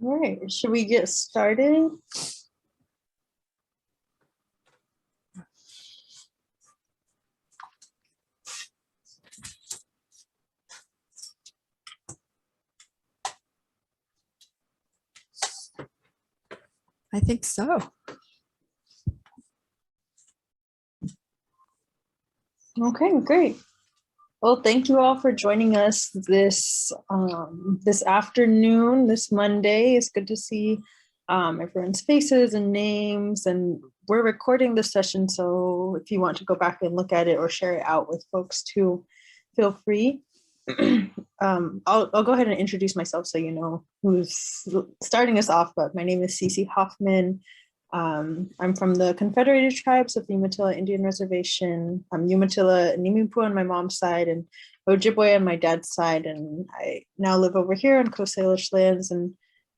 All right, should we get started? I think so. Okay, great. Well, thank you all for joining us this afternoon, this Monday. It's good to see everyone's faces and names, and we're recording this session, so if you want to go back and look at it or share it out with folks too, feel free. I'll go ahead and introduce myself so you know who's starting us off, but my name is Cece Hoffman. I'm from the Confederated Tribes of the Umatilla Indian Reservation. I'm Umatilla Nimipu on my mom's side and Ojibwe on my dad's side. And I now live over here on Coast Salish lands and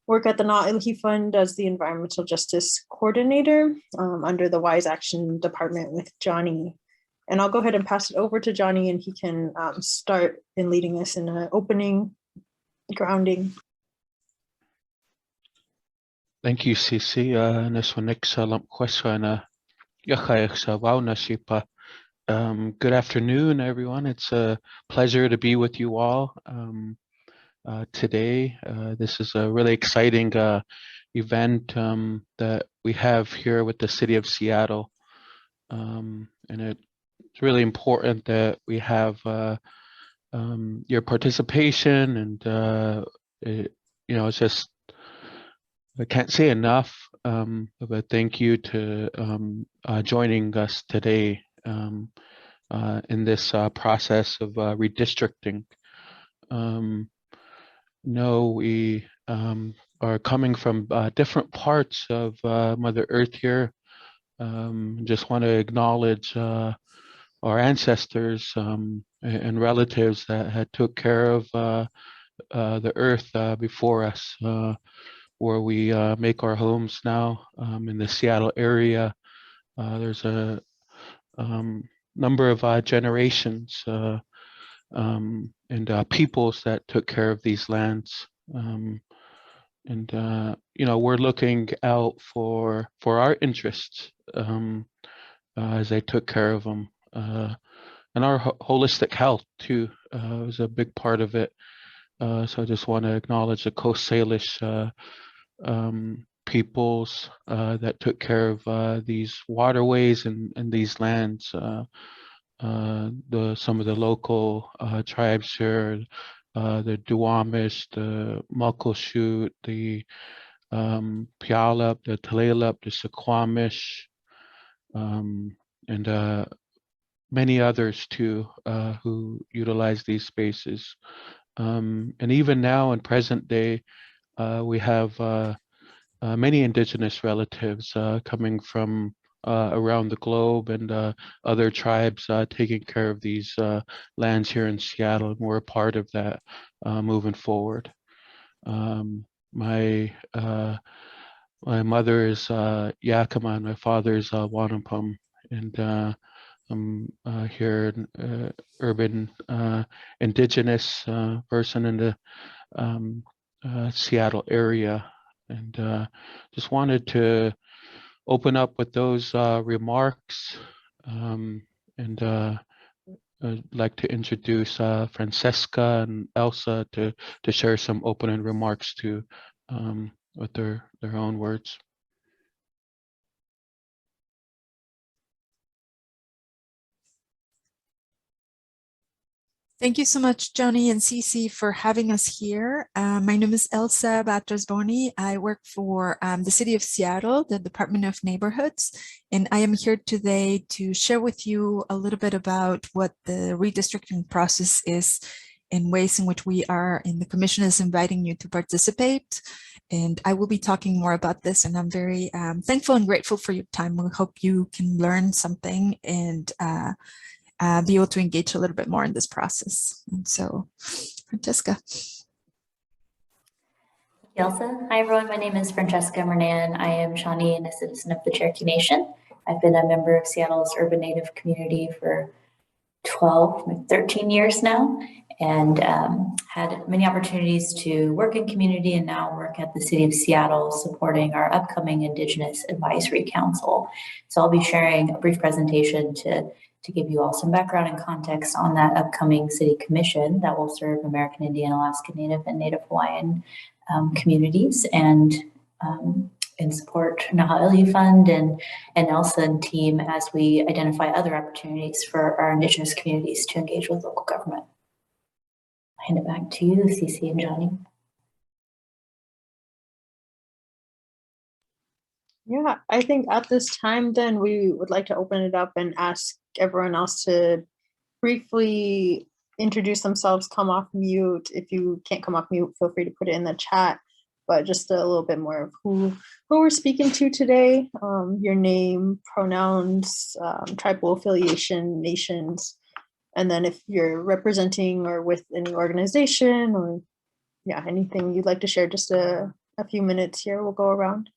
work at the Illahee Fund as the Environmental Justice Coordinator under the Wise Action Department with Johnny. And I'll go ahead and pass it over to Johnny and he can start in leading us in an opening grounding. Thank you, Cici. Good afternoon, everyone. It's a pleasure to be with you all today. This is a really exciting event that we have here with the City of Seattle. And it's really important that we have your participation and, it's just, I can't say enough, but thank you to joining us today in this process of redistricting. We are coming from different parts of Mother Earth here. Just want to acknowledge our ancestors and relatives that had took care of the earth before us. Where we make our homes now in the Seattle area. There's a number of generations and peoples that took care of these lands. We're looking out for our interests as they took care of them. And our holistic health too was a big part of it. So I just want to acknowledge the Coast Salish peoples that took care of these waterways and these lands. Some of the local tribes here, the Duwamish, the Muckleshoot, the Puyallup, the Tulalip, the Suquamish, and many others too who utilize these spaces. And even now in present day, we have many Indigenous relatives coming from around the globe and other tribes taking care of these lands here in Seattle, and we're a part of that moving forward. My mother is Yakima and my father is Wanapum, and I'm here, urban Indigenous person in the Seattle area, and just wanted to open up with those remarks, and I'd like to introduce Francesca and Elsa to share some opening remarks too with their own words. Thank you so much, Johnny and Cece, for having us here. My name is Elsa Batrasboni. I work for the City of Seattle, the Department of Neighborhoods, and I am here today to share with you a little bit about what the redistricting process is and ways in which we are, and the Commission is inviting you to participate. And I will be talking more about this, and I'm very thankful and grateful for your time. We hope you can learn something and be able to engage a little bit more in this process. And so, Francesca. Thank you, Elsa. Hi, everyone. My name is Francesca Marnan. I am Shawnee and a citizen of the Cherokee Nation. I've been a member of Seattle's urban Native community for 13 years now. and had many opportunities to work in community and now work at the City of Seattle supporting our upcoming Indigenous Advisory Council. So I'll be sharing a brief presentation to give you all some background and context on that upcoming City Commission that will serve American Indian, Alaska Native, and Native Hawaiian communities, and support Naha Illahee Fund and Elsa and team as we identify other opportunities for our Indigenous communities to engage with local government. I'll hand it back to you, Cece and Johnny. Yeah, I think at this time then we would like to open it up and ask everyone else to briefly introduce themselves, come off mute. If you can't come off mute, feel free to put it in the chat, but just a little bit more of who we're speaking to today, your name, pronouns, tribal affiliation, nations, and then if you're representing or with any organization or yeah, anything you'd like to share, just a few minutes here, we'll go around.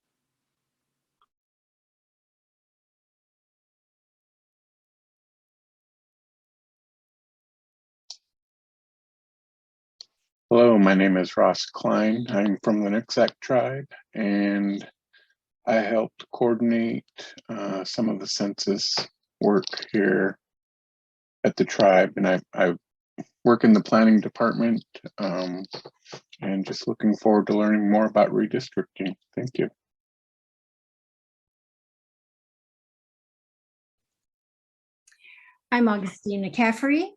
Hello, my name is Ross Klein. I'm from the Nooksack tribe, and I helped coordinate some of the census work here at the tribe, and I work in the planning department, and just looking forward to learning more about redistricting. Thank you. I'm Augustine McCaffrey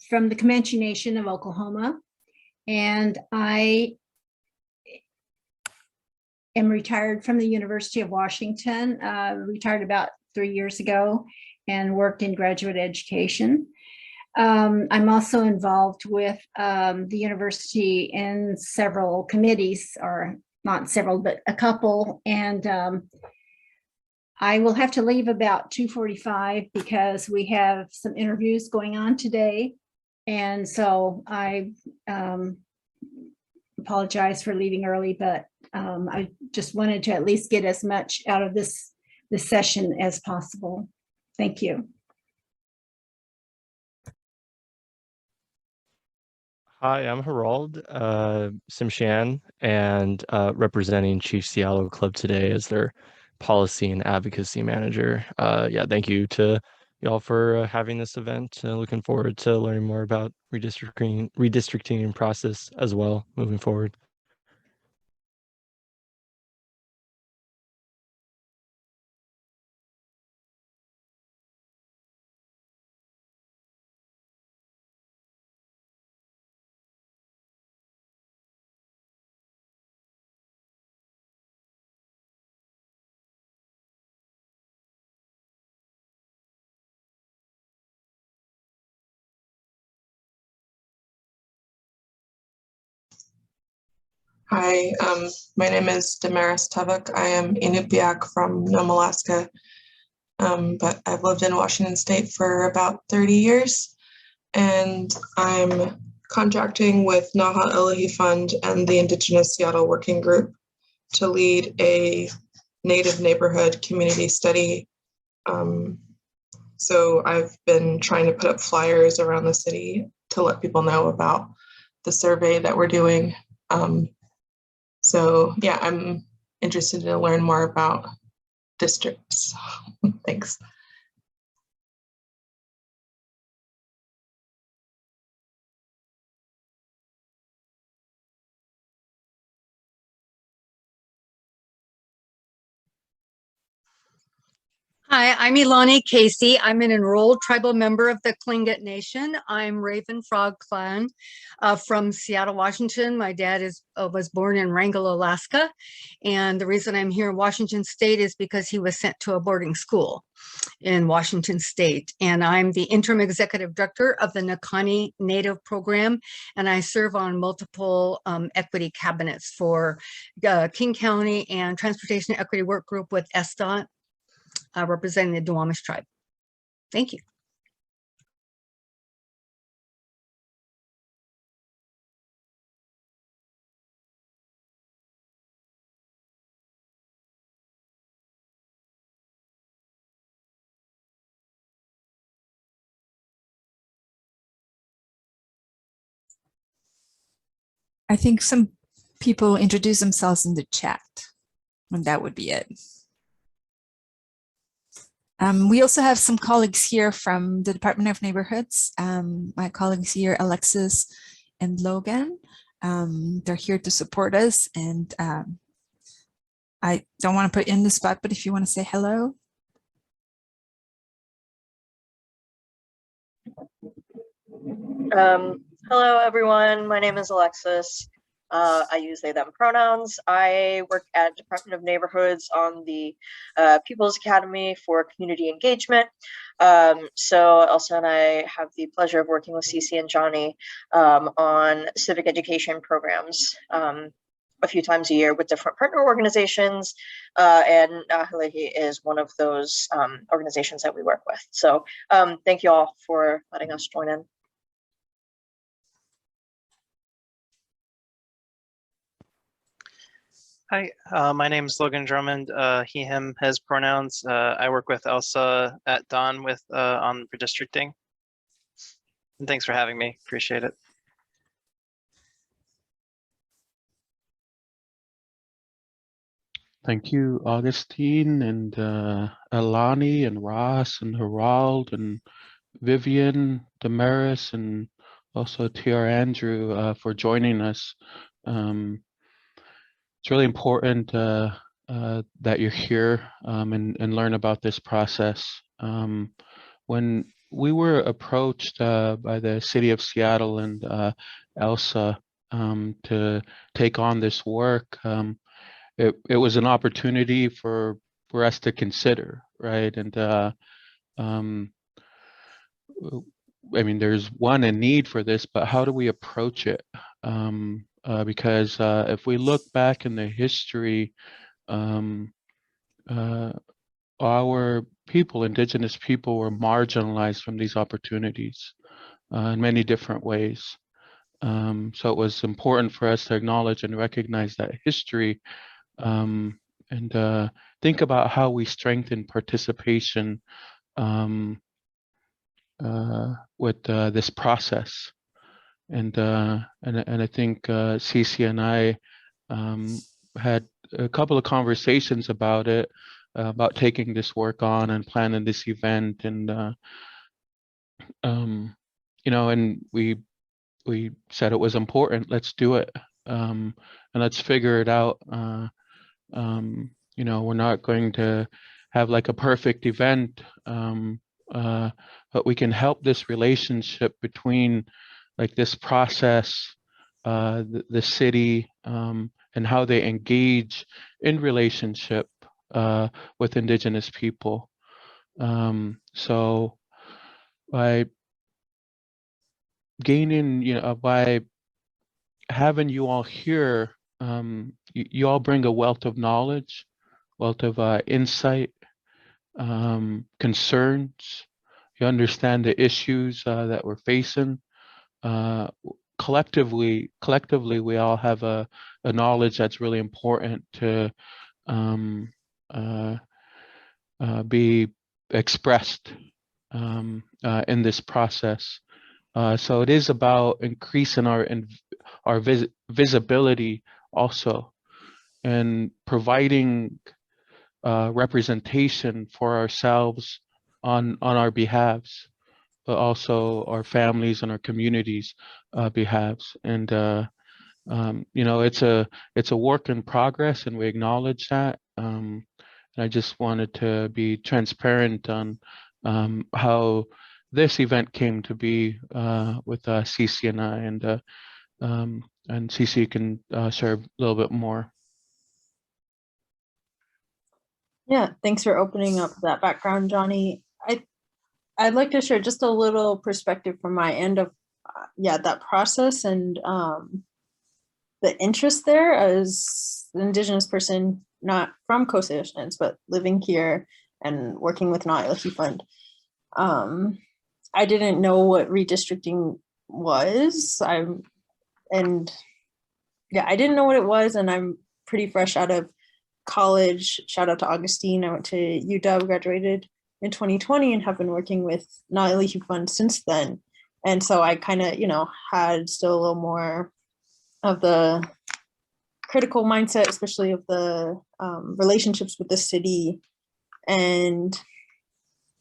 from the Comanche Nation of Oklahoma, and I am retired from the University of Washington, retired about 3 years ago, and worked in graduate education. I'm also involved with the university in several committees, or not several, but a couple, and I will have to leave about 2:45 because we have some interviews going on today. And so I apologize for leaving early, but I just wanted to at least get as much out of this session as possible. Thank you. Hi, I'm Herald Simshan, and representing Chief Seattle Club today as their policy and advocacy manager. Yeah, thank you to y'all for having this event. Looking forward to learning more about redistricting process as well moving forward. Hi, my name is Draris Tavak. I am Inupiaq from Nome, Alaska, but I've lived in Washington State for about 30 years, and I'm contracting with Naha Illahee Fund and the Indigenous Seattle Working Group to lead a Native neighborhood community study. So I've been trying to put up flyers around the city to let people know about the survey that we're doing. So yeah, I'm interested to learn more about districts. Thanks. Hi, I'm Ilani Casey. I'm an enrolled tribal member of the Tlingit Nation. I'm Raven Frog Clan from Seattle, Washington. My dad was born in Wrangell, Alaska. And the reason I'm here in Washington State is because he was sent to a boarding school in Washington State. And I'm the interim executive director of the Nakanni Native Program. And I serve on multiple equity cabinets for King County and Transportation Equity Work Group with ESDOT. Representing the Duwamish tribe. Thank you. I think some people introduce themselves in the chat, and that would be it. We also have some colleagues here from the Department of Neighborhoods. My colleagues here, Alexis and Logan. They're here to support us, and I don't want to put you in the spot, but if you want to say hello. Hello, everyone. My name is Alexis. I use they, them pronouns. I work at Department of Neighborhoods on the People's Academy for Community Engagement. So Elsa and I have the pleasure of working with Cece and Johnny on civic education programs a few times a year with different partner organizations. And Illahee is one of those organizations that we work with. So thank you all for letting us join in. Hi, my name is Logan Drummond, he, him, his pronouns. I work with Elsa at Dawn with on redistricting. And thanks for having me, appreciate it. Thank you, Augustine and Elani and Ross and Herald and Vivian, Damaris, and also TR Andrew for joining us. It's really important that you're here and learn about this process. When we were approached by the city of Seattle and Elsa to take on this work, it was an opportunity for us to consider, right? And I mean, there's a need for this, but how do we approach it? Because if we look back in the history, our people, Indigenous people, were marginalized from these opportunities in many different ways. So it was important for us to acknowledge and recognize that history and think about how we strengthen participation with this process. And I think Cece and I had a couple of conversations about it, about taking this work on and planning this event, and you know, and we said it was important. Let's do it, and let's figure it out. You know, we're not going to have like a perfect event, but we can help this relationship between like this process, the city, and how they engage in relationship with Indigenous people. So by gaining, you know, by having you all here, you all bring a wealth of knowledge, wealth of insight, concerns. You understand the issues that we're facing. Collectively, we all have a knowledge that's really important to be expressed in this process. So it is about increasing our visibility also, and providing representation for ourselves on our behalves, but also our families and our communities' behalves. And you know, it's a work in progress, and we acknowledge that. And I just wanted to be transparent on how this event came to be with Cece and I, and Cece can share a little bit more. Yeah, thanks for opening up that background, Johnny. I'd like to share just a little perspective from my end of that process and the interest there as an Indigenous person, not from Coast Salish, but living here and working with Illahee Fund. I didn't know what redistricting was. I didn't know what it was, and I'm pretty fresh out of college. Shout out to Augustine. I went to UW, graduated in 2020, and have been working with Illahee Fund since then. And so I kind of, you know, had still a little more of the critical mindset, especially of the relationships with the city. And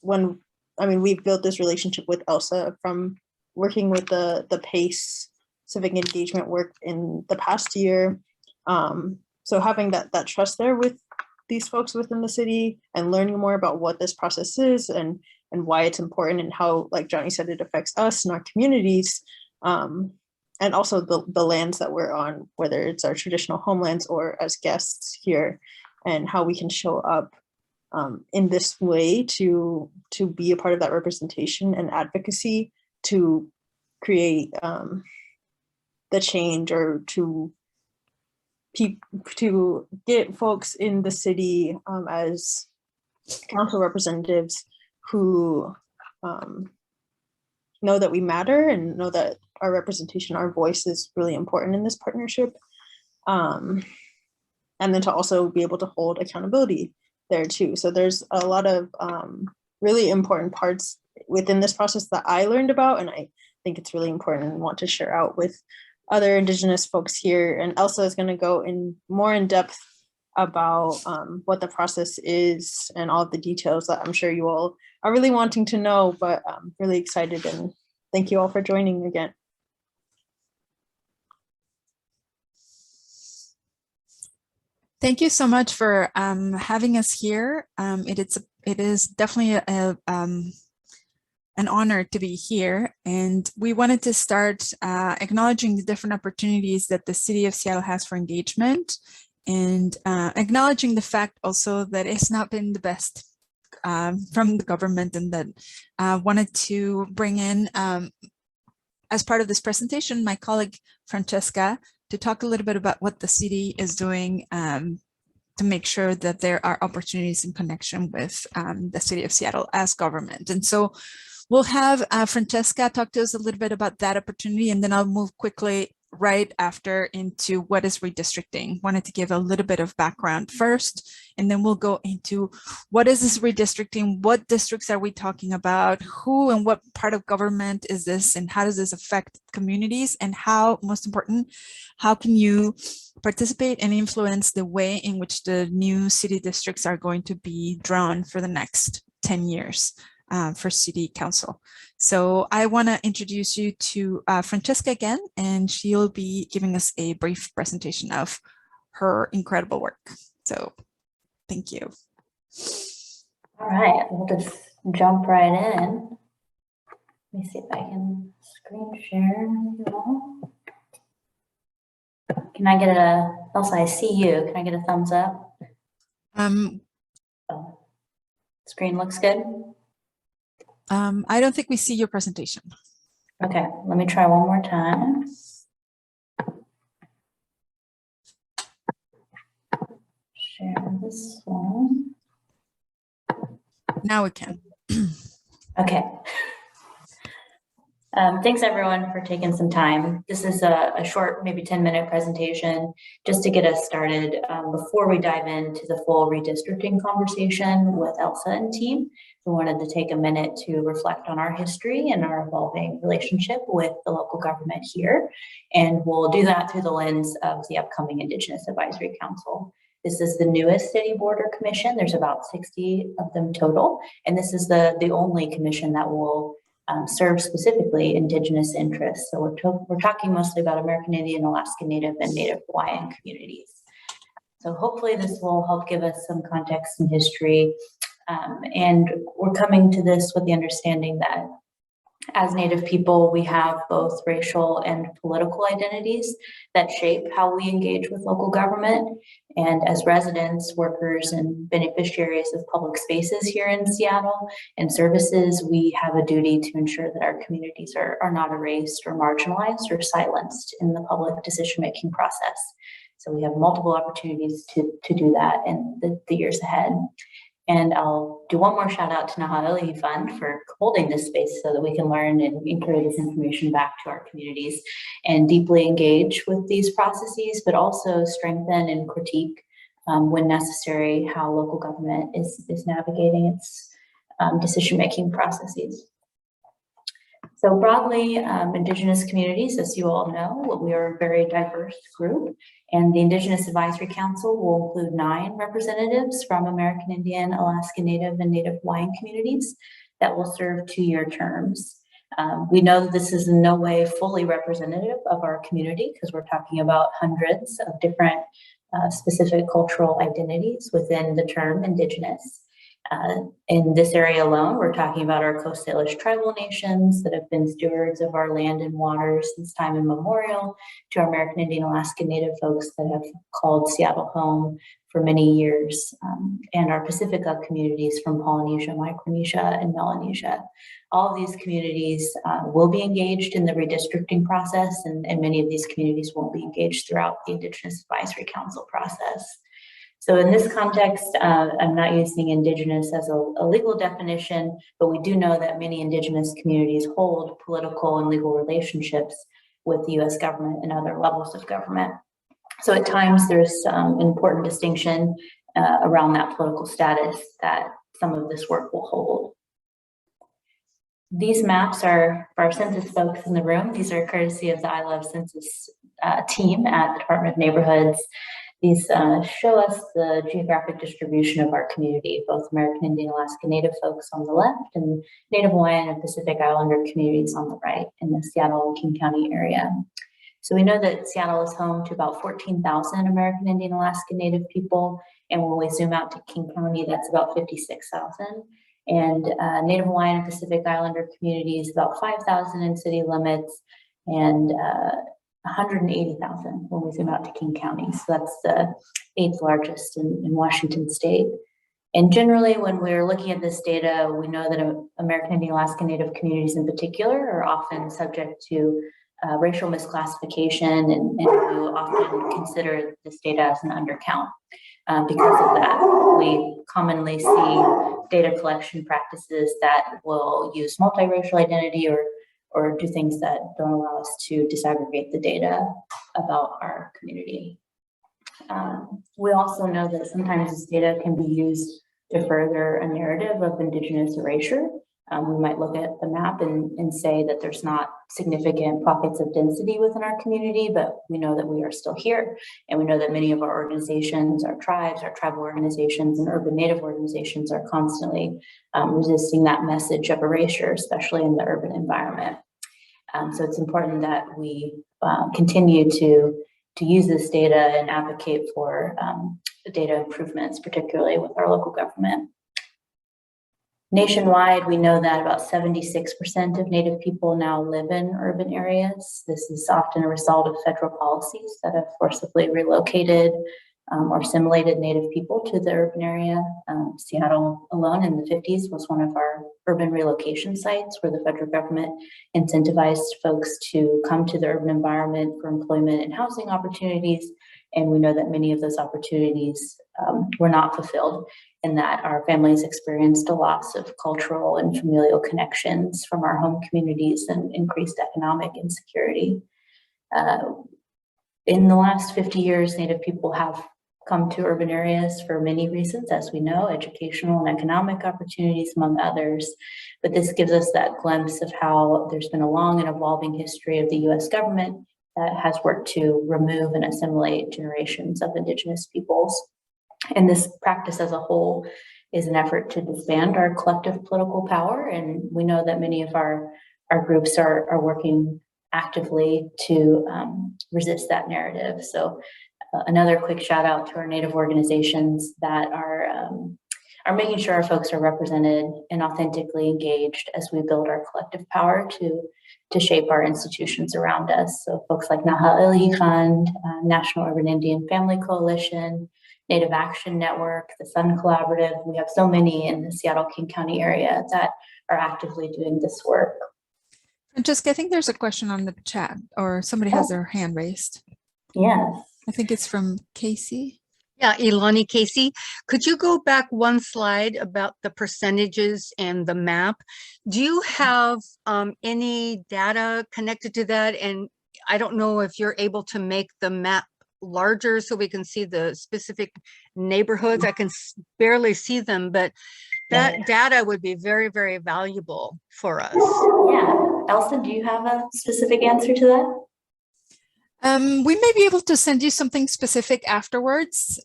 we've built this relationship with Elsa from working with the PACE civic engagement work in the past year. So having that trust there with these folks within the city and learning more about what this process is and why it's important and how, like Johnny said, it affects us and our communities. And also the lands that we're on, whether it's our traditional homelands or as guests here, and how we can show up in this way to be a part of that representation and advocacy to create the change, or to get folks in the city as council representatives who know that we matter and know that our representation, our voice is really important in this partnership. And then to also be able to hold accountability there too. So there's a lot of really important parts within this process that I learned about, and I think it's really important and want to share out with other Indigenous folks here. And Elsa is going to go more in depth about what the process is and all of the details that I'm sure you all are really wanting to know, but I'm really excited, and thank you all for joining again. Thank you so much for having us here. It is definitely an honor to be here, and we wanted to start acknowledging the different opportunities that the City of Seattle has for engagement, and acknowledging the fact also that it's not been the best from the government, and that wanted to bring in, as part of this presentation, my colleague Francesca, to talk a little bit about what the city is doing to make sure that there are opportunities in connection with the City of Seattle as government. And so we'll have Francesca talk to us a little bit about that opportunity, and then I'll move quickly right after into what is redistricting. Wanted to give a little bit of background first, and then we'll go into what is this redistricting, what districts are we talking about, who and what part of government is this, and how does this affect communities, and how, most important, how can you participate and influence the way in which the new city districts are going to be drawn for the next 10 years. For City Council. So I want to introduce you to Francesca again, and she'll be giving us a brief presentation of her incredible work. So thank you. All right, we'll just jump right in. Let me see if I can screen share. Can I get Elsa, I see you. Can I get a thumbs up? Screen looks good. I don't think we see your presentation. Okay, let me try one more time. Share this one. Now we can. Okay. Thanks everyone for taking some time. This is a short, maybe 10-minute presentation just to get us started before we dive into the full redistricting conversation with Elsa and team. We wanted to take a minute to reflect on our history and our evolving relationship with the local government here. And we'll do that through the lens of the upcoming Indigenous Advisory Council. This is the newest city border commission. There's about 60 of them total. And this is the only commission that will serve specifically Indigenous interests. So we're talking mostly about American Indian, Alaska Native, and Native Hawaiian communities. So hopefully this will help give us some context and history. And we're coming to this with the understanding that as Native people, we have both racial and political identities that shape how we engage with local government. And as residents, workers, and beneficiaries of public spaces here in Seattle and services, we have a duty to ensure that our communities are not erased or marginalized or silenced in the public decision-making process. So we have multiple opportunities to do that in the years ahead. And I'll do one more shout out to Naha Illahee Fund for holding this space so that we can learn and carry this information back to our communities and deeply engage with these processes, but also strengthen and critique when necessary how local government is navigating its decision-making processes. So broadly, Indigenous communities, as you all know, we are a very diverse group, and the Indigenous Advisory Council will include 9 representatives from American Indian, Alaska Native, and Native Hawaiian communities that will serve 2-year terms. We know that this is in no way fully representative of our community because we're talking about hundreds of different specific cultural identities within the term Indigenous. In this area alone, we're talking about our Coast Salish tribal nations that have been stewards of our land and water since time immemorial, to our American Indian, Alaska Native folks that have called Seattle home for many years, and our Pacifica communities from Polynesia, Micronesia, and Melanesia. All of these communities will be engaged in the redistricting process, and many of these communities won't be engaged throughout the Indigenous Advisory Council process. So in this context, I'm not using Indigenous as a legal definition, but we do know that many Indigenous communities hold political and legal relationships with the US government and other levels of government. So at times there's an important distinction around that political status that some of this work will hold. These maps are for our census folks in the room. These are courtesy of the I Love Census team at the Department of Neighborhoods. These show us the geographic distribution of our community, both American Indian, Alaska Native folks on the left and Native Hawaiian and Pacific Islander communities on the right in the Seattle and King County area. So we know that Seattle is home to about 14,000 American Indian, Alaska Native people. And when we zoom out to King County, that's about 56,000. And Native Hawaiian and Pacific Islander communities, about 5,000 in city limits, and 180,000 when we zoom out to King County. So that's the 8th largest in Washington state. And generally, when we're looking at this data, we know that American Indian, Alaska Native communities in particular are often subject to racial misclassification, and we will often consider this data as an undercount. Because of that, we commonly see data collection practices that will use multiracial identity or do things that don't allow us to disaggregate the data about our community. We also know that sometimes this data can be used to further a narrative of Indigenous erasure. We might look at the map and say that there's not significant pockets of density within our community, but we know that we are still here. And we know that many of our organizations, our tribes, our tribal organizations, and urban Native organizations are constantly resisting that message of erasure, especially in the urban environment. So it's important that we continue to use this data and advocate for data improvements, particularly with our local government. Nationwide, we know that about 76% of Native people now live in urban areas. This is often a result of federal policies that have forcibly relocated or assimilated Native people to the urban area. Seattle alone in the 50s was one of our urban relocation sites where the federal government incentivized folks to come to the urban environment for employment and housing opportunities. And we know that many of those opportunities were not fulfilled, and that our families experienced a loss of cultural and familial connections from our home communities and increased economic insecurity. In the last 50 years, Native people have come to urban areas for many reasons, as we know, educational and economic opportunities, among others. But this gives us that glimpse of how there's been a long and evolving history of the US government that has worked to remove and assimilate generations of Indigenous peoples. And this practice as a whole is an effort to disband our collective political power. And we know that many of our groups are working actively to resist that narrative. So another quick shout out to our Native organizations that are making sure our folks are represented and authentically engaged as we build our collective power to shape our institutions around us. So folks like Naha Illahee Fund, National Urban Indian Family Coalition, Native Action Network, the Sun Collaborative. We have so many in the Seattle King County area that are actively doing this work. Francesca, I think there's a question on the chat, or somebody has their hand raised. Yes. I think it's from Casey. Yeah, Ilani Casey, could you go back one slide about the percentages and the map? Do you have any data connected to that? And I don't know if you're able to make the map larger so we can see the specific neighborhoods. I can barely see them, but that data would be very, very valuable for us. Yeah, Elsa, do you have a specific answer to that? We may be able to send you something specific afterwards.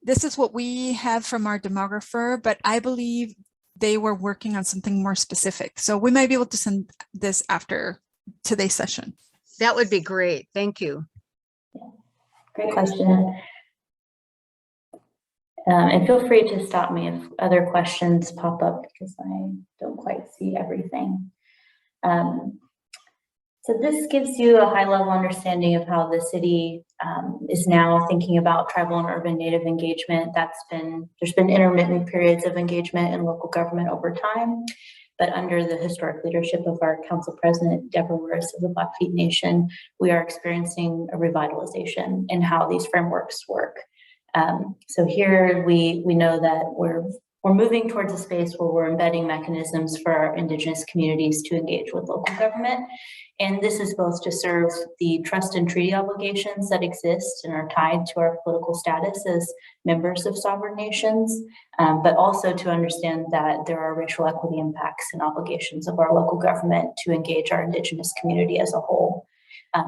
This is what we have from our demographer, but I believe they were working on something more specific. So we might be able to send this after today's session. That would be great. Thank you. Great question. And feel free to stop me if other questions pop up because I don't quite see everything. So this gives you a high-level understanding of how the city is now thinking about tribal and urban Native engagement. There's been intermittent periods of engagement in local government over time, but under the historic leadership of our Council President, Deborah Morris of the Blackfeet Nation, we are experiencing a revitalization in how these frameworks work. So here we know that we're moving towards a space where we're embedding mechanisms for our Indigenous communities to engage with local government. And this is both to serve the trust and treaty obligations that exist and are tied to our political status as members of sovereign nations, but also to understand that there are racial equity impacts and obligations of our local government to engage our Indigenous community as a whole.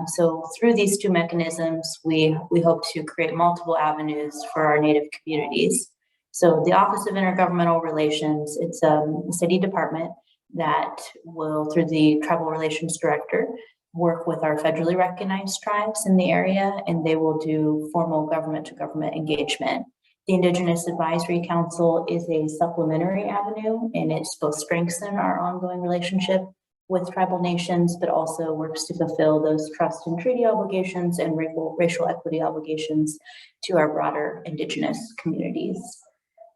So through these two mechanisms, we hope to create multiple avenues for our Native communities. So the Office of Intergovernmental Relations, it's a city department that will, through the Tribal Relations Director, work with our federally recognized tribes in the area, and they will do formal government-to-government engagement. The Indigenous Advisory Council is a supplementary avenue, and it's both strengthen our ongoing relationship with tribal nations, but also works to fulfill those trust and treaty obligations and racial equity obligations to our broader Indigenous communities.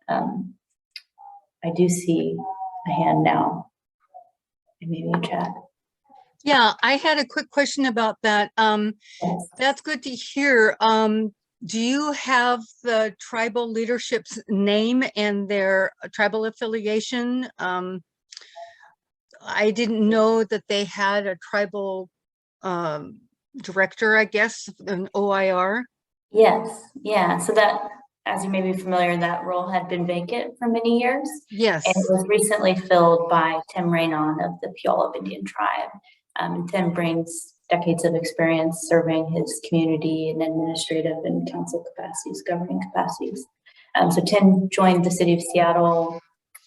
I do see a hand now. Maybe a chat. Yeah, I had a quick question about that. Yes. That's good to hear. Do you have the tribal leadership's name and their tribal affiliation? I didn't know that they had a tribal director, I guess, an OIR. Yes, yeah. So that, as you may be familiar, that role had been vacant for many years. Yes. And it was recently filled by Tim Raynon of the Puyallup Indian tribe. Tim brings decades of experience serving his community in administrative and council capacities, governing capacities. So Tim joined the city of Seattle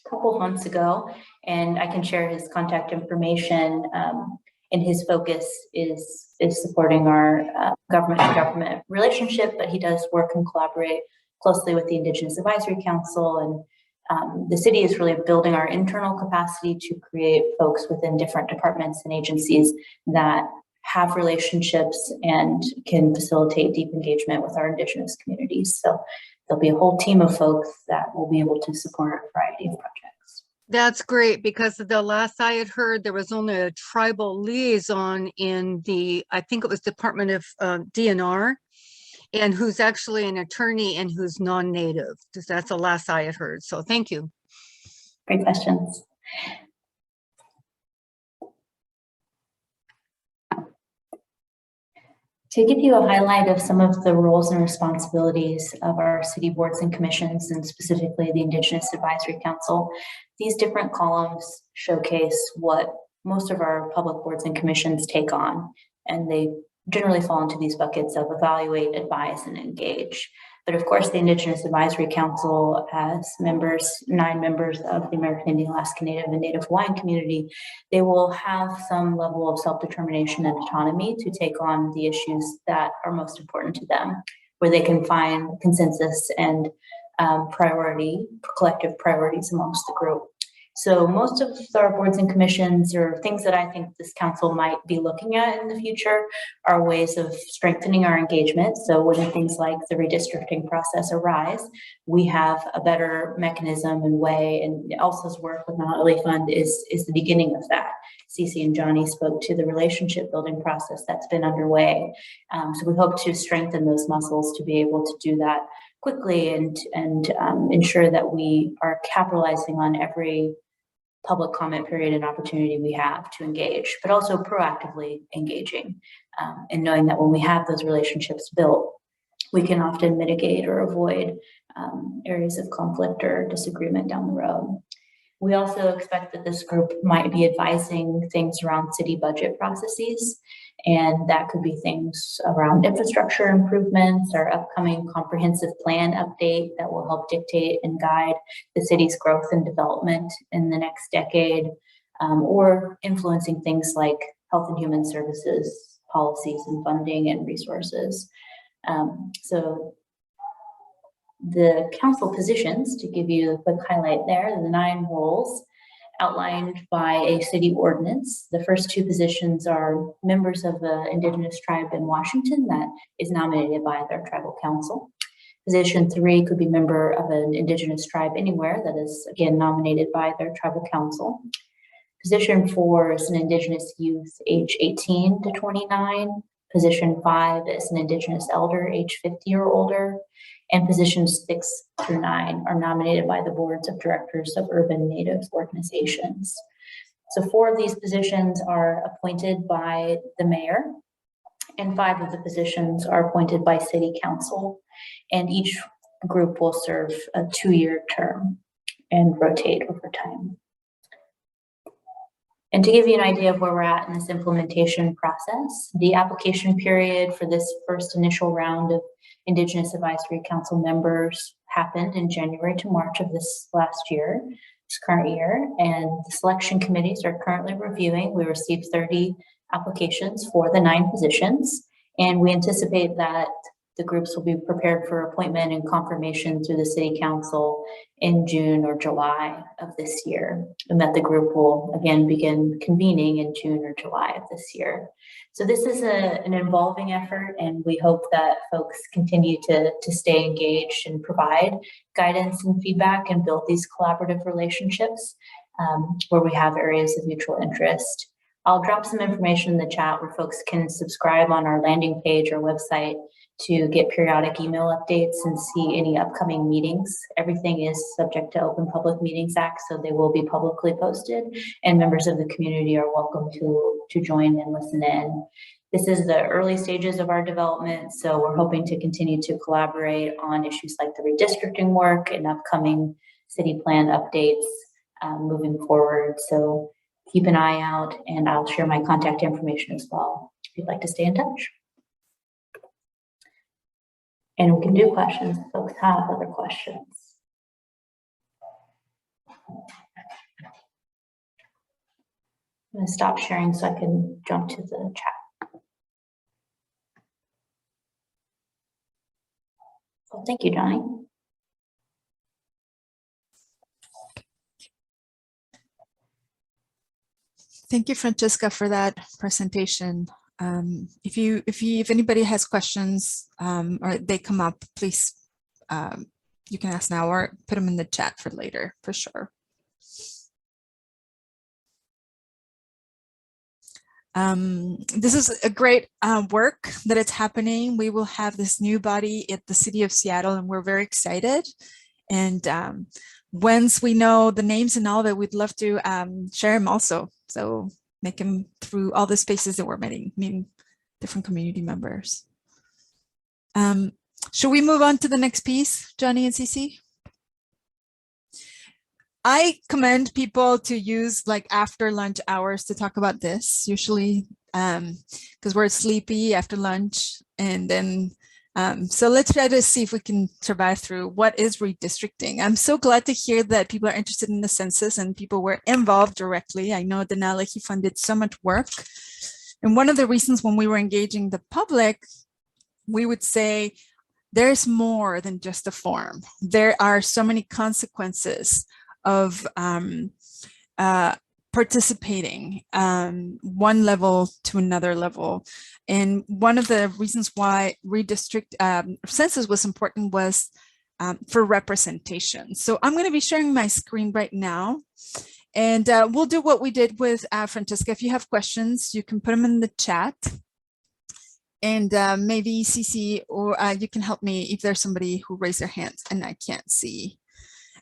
a couple of months ago, and I can share his contact information. And his focus is supporting our government-to-government relationship, but he does work and collaborate closely with the Indigenous Advisory Council, and the city is really building our internal capacity to create folks within different departments and agencies that have relationships and can facilitate deep engagement with our Indigenous communities. So there'll be a whole team of folks that will be able to support a variety of projects. That's great, because the last I had heard, there was only a tribal liaison in the, I think it was Department of DNR, and who's actually an attorney and who's non-native, because that's the last I had heard. So thank you. Great questions. To give you a highlight of some of the roles and responsibilities of our city boards and commissions, and specifically the Indigenous Advisory Council, these different columns showcase what most of our public boards and commissions take on, and they generally fall into these buckets of evaluate, advise, and engage. But of course, the Indigenous Advisory Council has members, 9 members of the American Indian, Alaska Native, and Native Hawaiian community. They will have some level of self-determination and autonomy to take on the issues that are most important to them, where they can find consensus and collective priorities amongst the group. So most of our boards and commissions, or things that I think this council might be looking at in the future, are ways of strengthening our engagement. So when things like the redistricting process arise, we have a better mechanism and way, and Elsa's work with the Illahee Fund is the beginning of that. Cece and Johnny spoke to the relationship building process that's been underway. So we hope to strengthen those muscles to be able to do that quickly and ensure that we are capitalizing on every public comment period and opportunity we have to engage, but also proactively engaging, and knowing that when we have those relationships built, we can often mitigate or avoid areas of conflict or disagreement down the road. We also expect that this group might be advising things around city budget processes, and that could be things around infrastructure improvements or upcoming comprehensive plan update that will help dictate and guide the city's growth and development in the next decade, or influencing things like health and human services, policies and funding and resources. So the council positions, to give you a quick highlight there, the 9 roles outlined by a city ordinance. The first 2 positions are members of the Indigenous tribe in Washington that is nominated by their tribal council. Position 3 could be member of an Indigenous tribe anywhere that is, again, nominated by their tribal council. Position 4 is an Indigenous youth age 18 to 29. Position 5 is an Indigenous elder age 50 or older. And positions 6 through 9 are nominated by the boards of directors of urban Native organizations. So 4 of these positions are appointed by the mayor, and 5 of the positions are appointed by city council, and each group will serve a 2-year term and rotate over time. And to give you an idea of where we're at in this implementation process, the application period for this first initial round of Indigenous Advisory Council members happened in January to March of this current year, and the selection committees are currently reviewing. We received 30 applications for the 9 positions, and we anticipate that the groups will be prepared for appointment and confirmation through the city council in June or July of this year, and that the group will again begin convening in June or July of this year. So this is an evolving effort, and we hope that folks continue to stay engaged and provide guidance and feedback and build these collaborative relationships where we have areas of mutual interest. I'll drop some information in the chat where folks can subscribe on our landing page or website to get periodic email updates and see any upcoming meetings. Everything is subject to Open Public Meetings Act, so they will be publicly posted, and members of the community are welcome to join and listen in. This is the early stages of our development, so we're hoping to continue to collaborate on issues like the redistricting work and upcoming city plan updates moving forward. So keep an eye out, and I'll share my contact information as well if you'd like to stay in touch. And we can do questions if folks have other questions. I'm going to stop sharing so I can jump to the chat. Well, thank you, Johnny. Thank you, Francesca, for that presentation. If anybody has questions or they come up, please, you can ask now or put them in the chat for later, for sure. This is a great work that it's happening. We will have this new body at the City of Seattle, and we're very excited. And once we know the names and all of it, we'd love to share them also. So make them through all the spaces that we're meeting different community members. Should we move on to the next piece, Johnny and Cece? I commend people to use like after lunch hours to talk about this, usually because we're sleepy after lunch. And then, so let's try to see if we can survive through what is redistricting. I'm so glad to hear that people are interested in the census and people were involved directly. I know that Illahee funded so much work. And one of the reasons when we were engaging the public, we would say, there's more than just a form. There are so many consequences of participating one level to another level. And one of the reasons why census was important was for representation. So I'm going to be sharing my screen right now. And we'll do what we did with Francesca. If you have questions, you can put them in the chat. And maybe Cece, or you can help me if there's somebody who raised their hands and I can't see.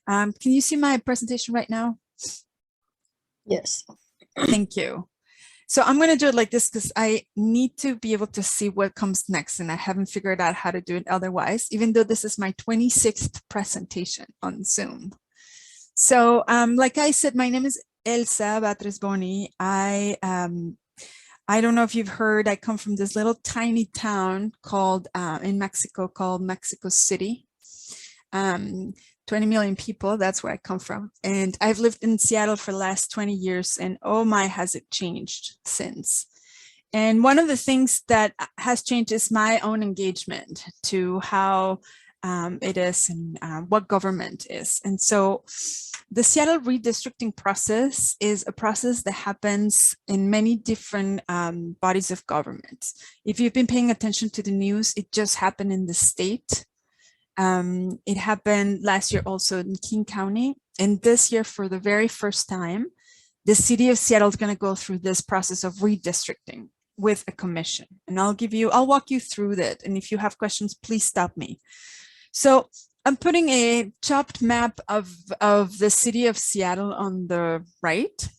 Can you see my presentation right now? Yes. Thank you. So I'm going to do it like this because I need to be able to see what comes next, and I haven't figured out how to do it otherwise, even though this is my 26th presentation on Zoom. So like I said, my name is Elsa Batrasboni. I don't know if you've heard, I come from this little tiny town called in Mexico called Mexico City. 20 million people, that's where I come from. And I've lived in Seattle for the last 20 years, and oh my, has it changed since. And one of the things that has changed is my own engagement to how it is and what government is. And so the Seattle redistricting process is a process that happens in many different bodies of government. If you've been paying attention to the news, it just happened in the state. It happened last year also in King County. And this year, for the very first time, the city of Seattle is going to go through this process of redistricting with a commission. And I'll walk you through that. And if you have questions, please stop me. So I'm putting a chopped map of the city of Seattle on the right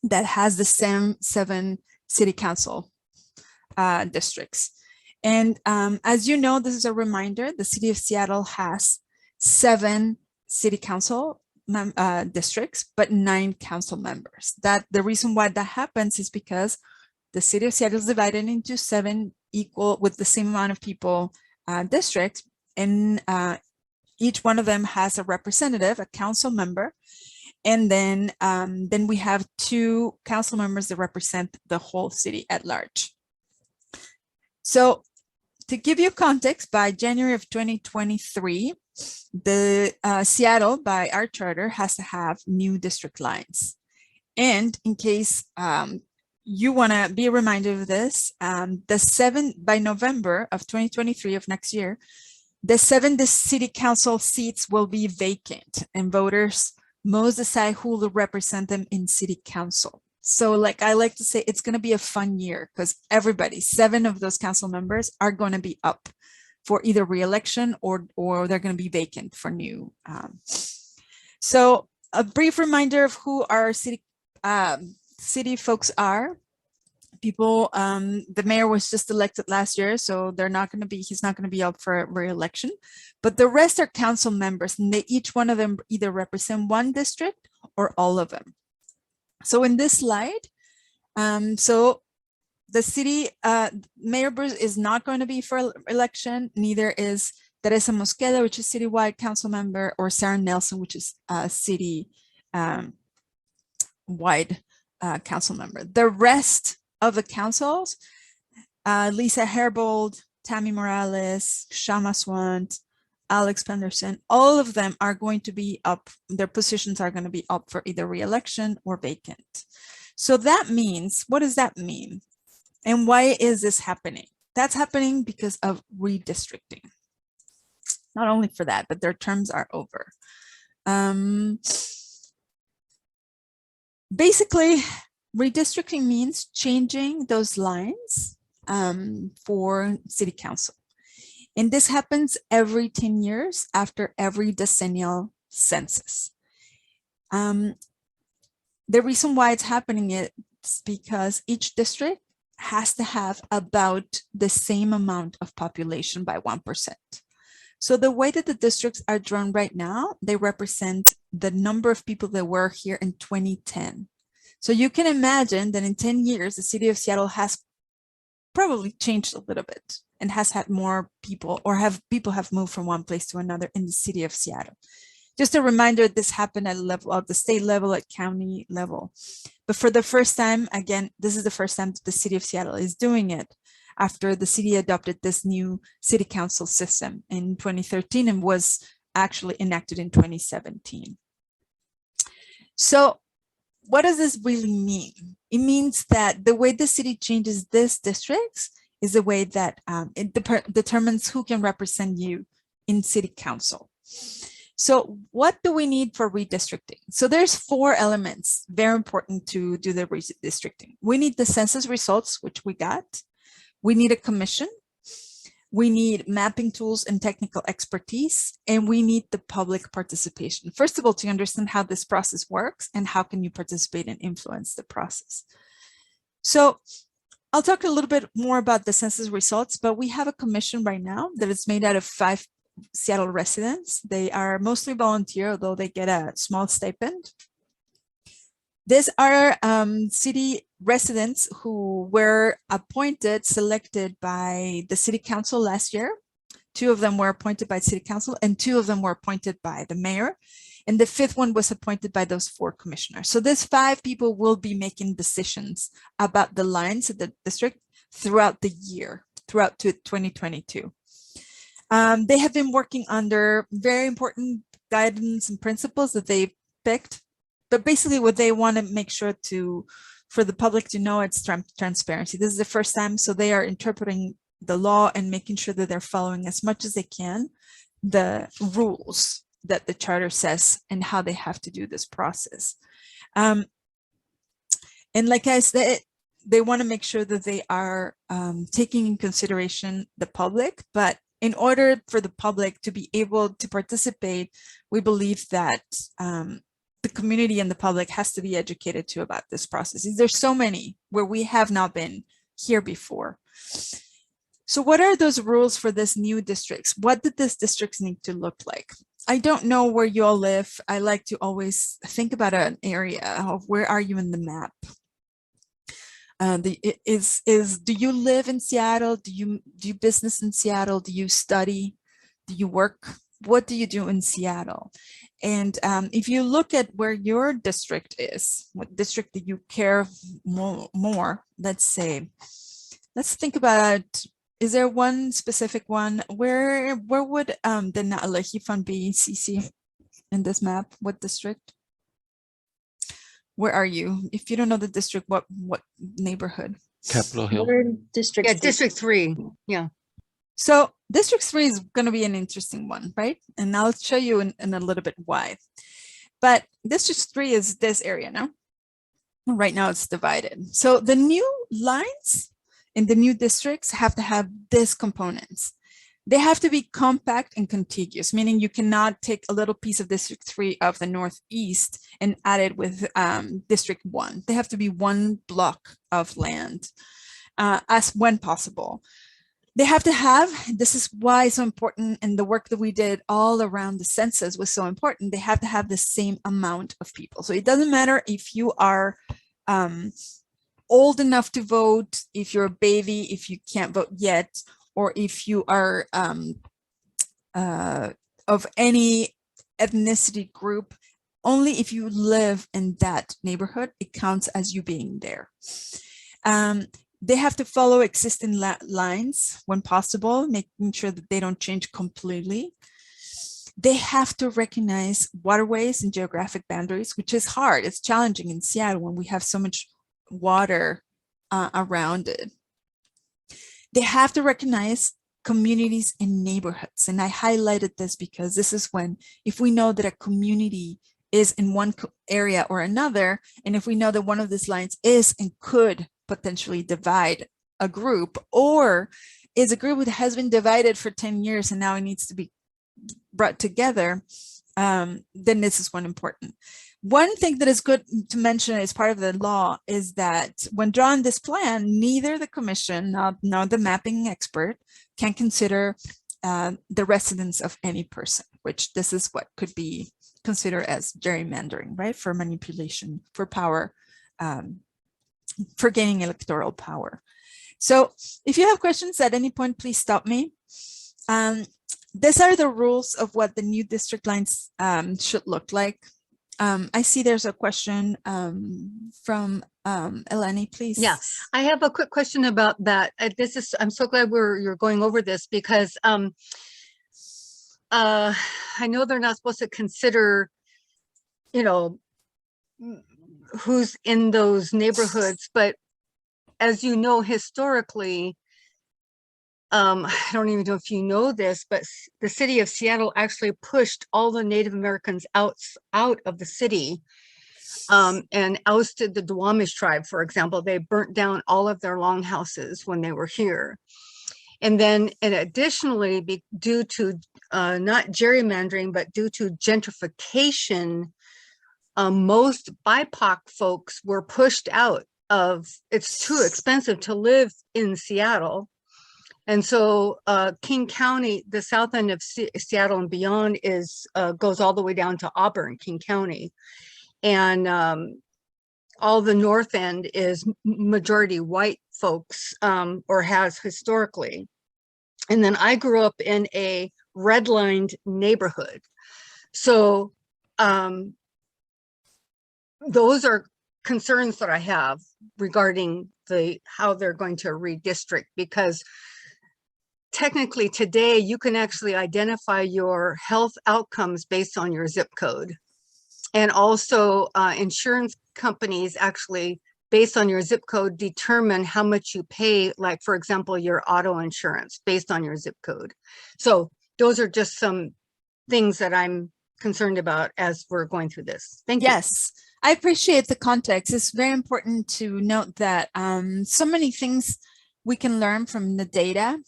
that has the same 7 city council districts. And as you know, this is a reminder, the city of Seattle has 7 city council districts, but 9 council members. That the reason why that happens is because the city of Seattle is divided into 7 equal with the same amount of people districts, and each one of them has a representative, a council member, and then we have 2 council members that represent the whole city at large. So to give you context, by January of 2023, the Seattle, by our charter, has to have new district lines. And in case you want to be reminded of this, by November of 2023 of next year, the 7 city council seats will be vacant, and voters must decide who will represent them in city council. So like I like to say, it's going to be a fun year because everybody, 7 of those council members are going to be up for either re-election or they're going to be vacant for new. So a brief reminder of who our city folks are. People, the mayor was just elected last year, so he's not going to be up for re-election, but the rest are council members, and each one of them either represent 1 district or all of them. So in this slide, so the city mayor Bruce is not going to be for election, neither is Teresa Mosqueda, which is citywide council member, or Sarah Nelson, which is city wide council member. The rest of the councils, Lisa Herbold, Tammy Morales, Shama Swant, Alex Penderson, all of them are going to be up, their positions are going to be up for either re-election or vacant. So that means, what does that mean? And why is this happening? That's happening because of redistricting. Not only for that, but their terms are over. Basically, redistricting means changing those lines for city council. And this happens every 10 years after every decennial census. The reason why it's happening is because each district has to have about the same amount of population by 1%. So the way that the districts are drawn right now, they represent the number of people that were here in 2010. So you can imagine that in 10 years, the city of Seattle has probably changed a little bit and has had more people, or people have moved from one place to another in the city of Seattle. Just a reminder, this happened at the state level, at county level. But for the first time, again, this is the first time that the city of Seattle is doing it after the city adopted this new city council system in 2013 and was actually enacted in 2017. So what does this really mean? It means that the way the city changes these districts is the way that it determines who can represent you in city council. So what do we need for redistricting? So there's 4 elements very important to do the redistricting. We need the census results, which we got. We need a commission. We need mapping tools and technical expertise, and we need the public participation. First of all, to understand how this process works and how can you participate and influence the process. So I'll talk a little bit more about the census results, but we have a commission right now that is made out of 5 Seattle residents. They are mostly volunteer, although they get a small stipend. These are city residents who were appointed, selected by the city council last year. 2 of them were appointed by city council and 2 of them were appointed by the mayor. And the 5th one was appointed by those 4 commissioners. So these 5 people will be making decisions about the lines of the district throughout the year, throughout to 2022. They have been working under very important guidance and principles that they've picked. But basically what they want to make sure for the public to know, it's transparency. This is the first time, so they are interpreting the law and making sure that they're following as much as they can the rules that the charter says and how they have to do this process. And like I said, they want to make sure that they are taking in consideration the public, but in order for the public to be able to participate, we believe that the community and the public has to be educated too about this process. There's so many where we have not been here before. So what are those rules for this new districts? What did this districts need to look like? I don't know where you all live. I like to always think about an area of where are you in the map? Do you live in Seattle? Do you do business in Seattle? Do you study? Do you work? What do you do in Seattle? And if you look at where your district is, what district do you care more? Let's say, let's think about, is there one specific one? Where would the Illahee Fund be, CC, in this map? What district? Where are you? If you don't know the district, what neighborhood? Capitol Hill. We're in District Yeah, 3. District 3. Yeah. So District 3 is going to be an interesting one, right? And I'll show you in a little bit why. But District 3 is this area now. Right now it's divided. So the new lines in the new districts have to have these components. They have to be compact and contiguous, meaning you cannot take a little piece of District 3 of the Northeast and add it with District 1. They have to be one block of land as when possible. They have to have, this is why it's so important, and the work that we did all around the census was so important, they have to have the same amount of people. So it doesn't matter if you are old enough to vote, if you're a baby, if you can't vote yet, or if you are of any ethnicity group. Only if you live in that neighborhood, it counts as you being there. They have to follow existing lines when possible, making sure that they don't change completely. They have to recognize waterways and geographic boundaries, which is hard. It's challenging in Seattle when we have so much water around it. They have to recognize communities and neighborhoods. And I highlighted this because this is when, if we know that a community is in one area or another, and if we know that one of these lines is and could potentially divide a group, or is a group that has been divided for 10 years and now it needs to be brought together, then this is one important. One thing that is good to mention as part of the law is that when drawing this plan, neither the commission nor the mapping expert can consider the residence of any person, which this is what could be considered as gerrymandering, right? For manipulation, for power, for gaining electoral power. So if you have questions at any point, please stop me. These are the rules of what the new district lines should look like. I see there's a question from Elani, please. Yeah, I have a quick question about that. I'm so glad you're going over this because I know they're not supposed to consider, you know, who's in those neighborhoods, but as you know, historically, I don't even know if you know this, but the city of Seattle actually pushed all the Native Americans out of the city and ousted the Duwamish tribe, for example. They burnt down all of their longhouses when they were here. And then, and additionally, due to not gerrymandering, but due to gentrification, most BIPOC folks were pushed out of, it's too expensive to live in Seattle. And so King County, the south end of Seattle and beyond goes all the way down to Auburn, King County. And all the north end is majority white folks, or has historically. And then I grew up in a redlined neighborhood. So those are concerns that I have regarding how they're going to redistrict, because technically today you can actually identify your health outcomes based on your zip code. And also insurance companies actually, based on your zip code, determine how much you pay, like for example, your auto insurance based on your zip code. So those are just some things that I'm concerned about as we're going through this. Thank you. Yes, I appreciate the context. It's very important to note that so many things we can learn from the data.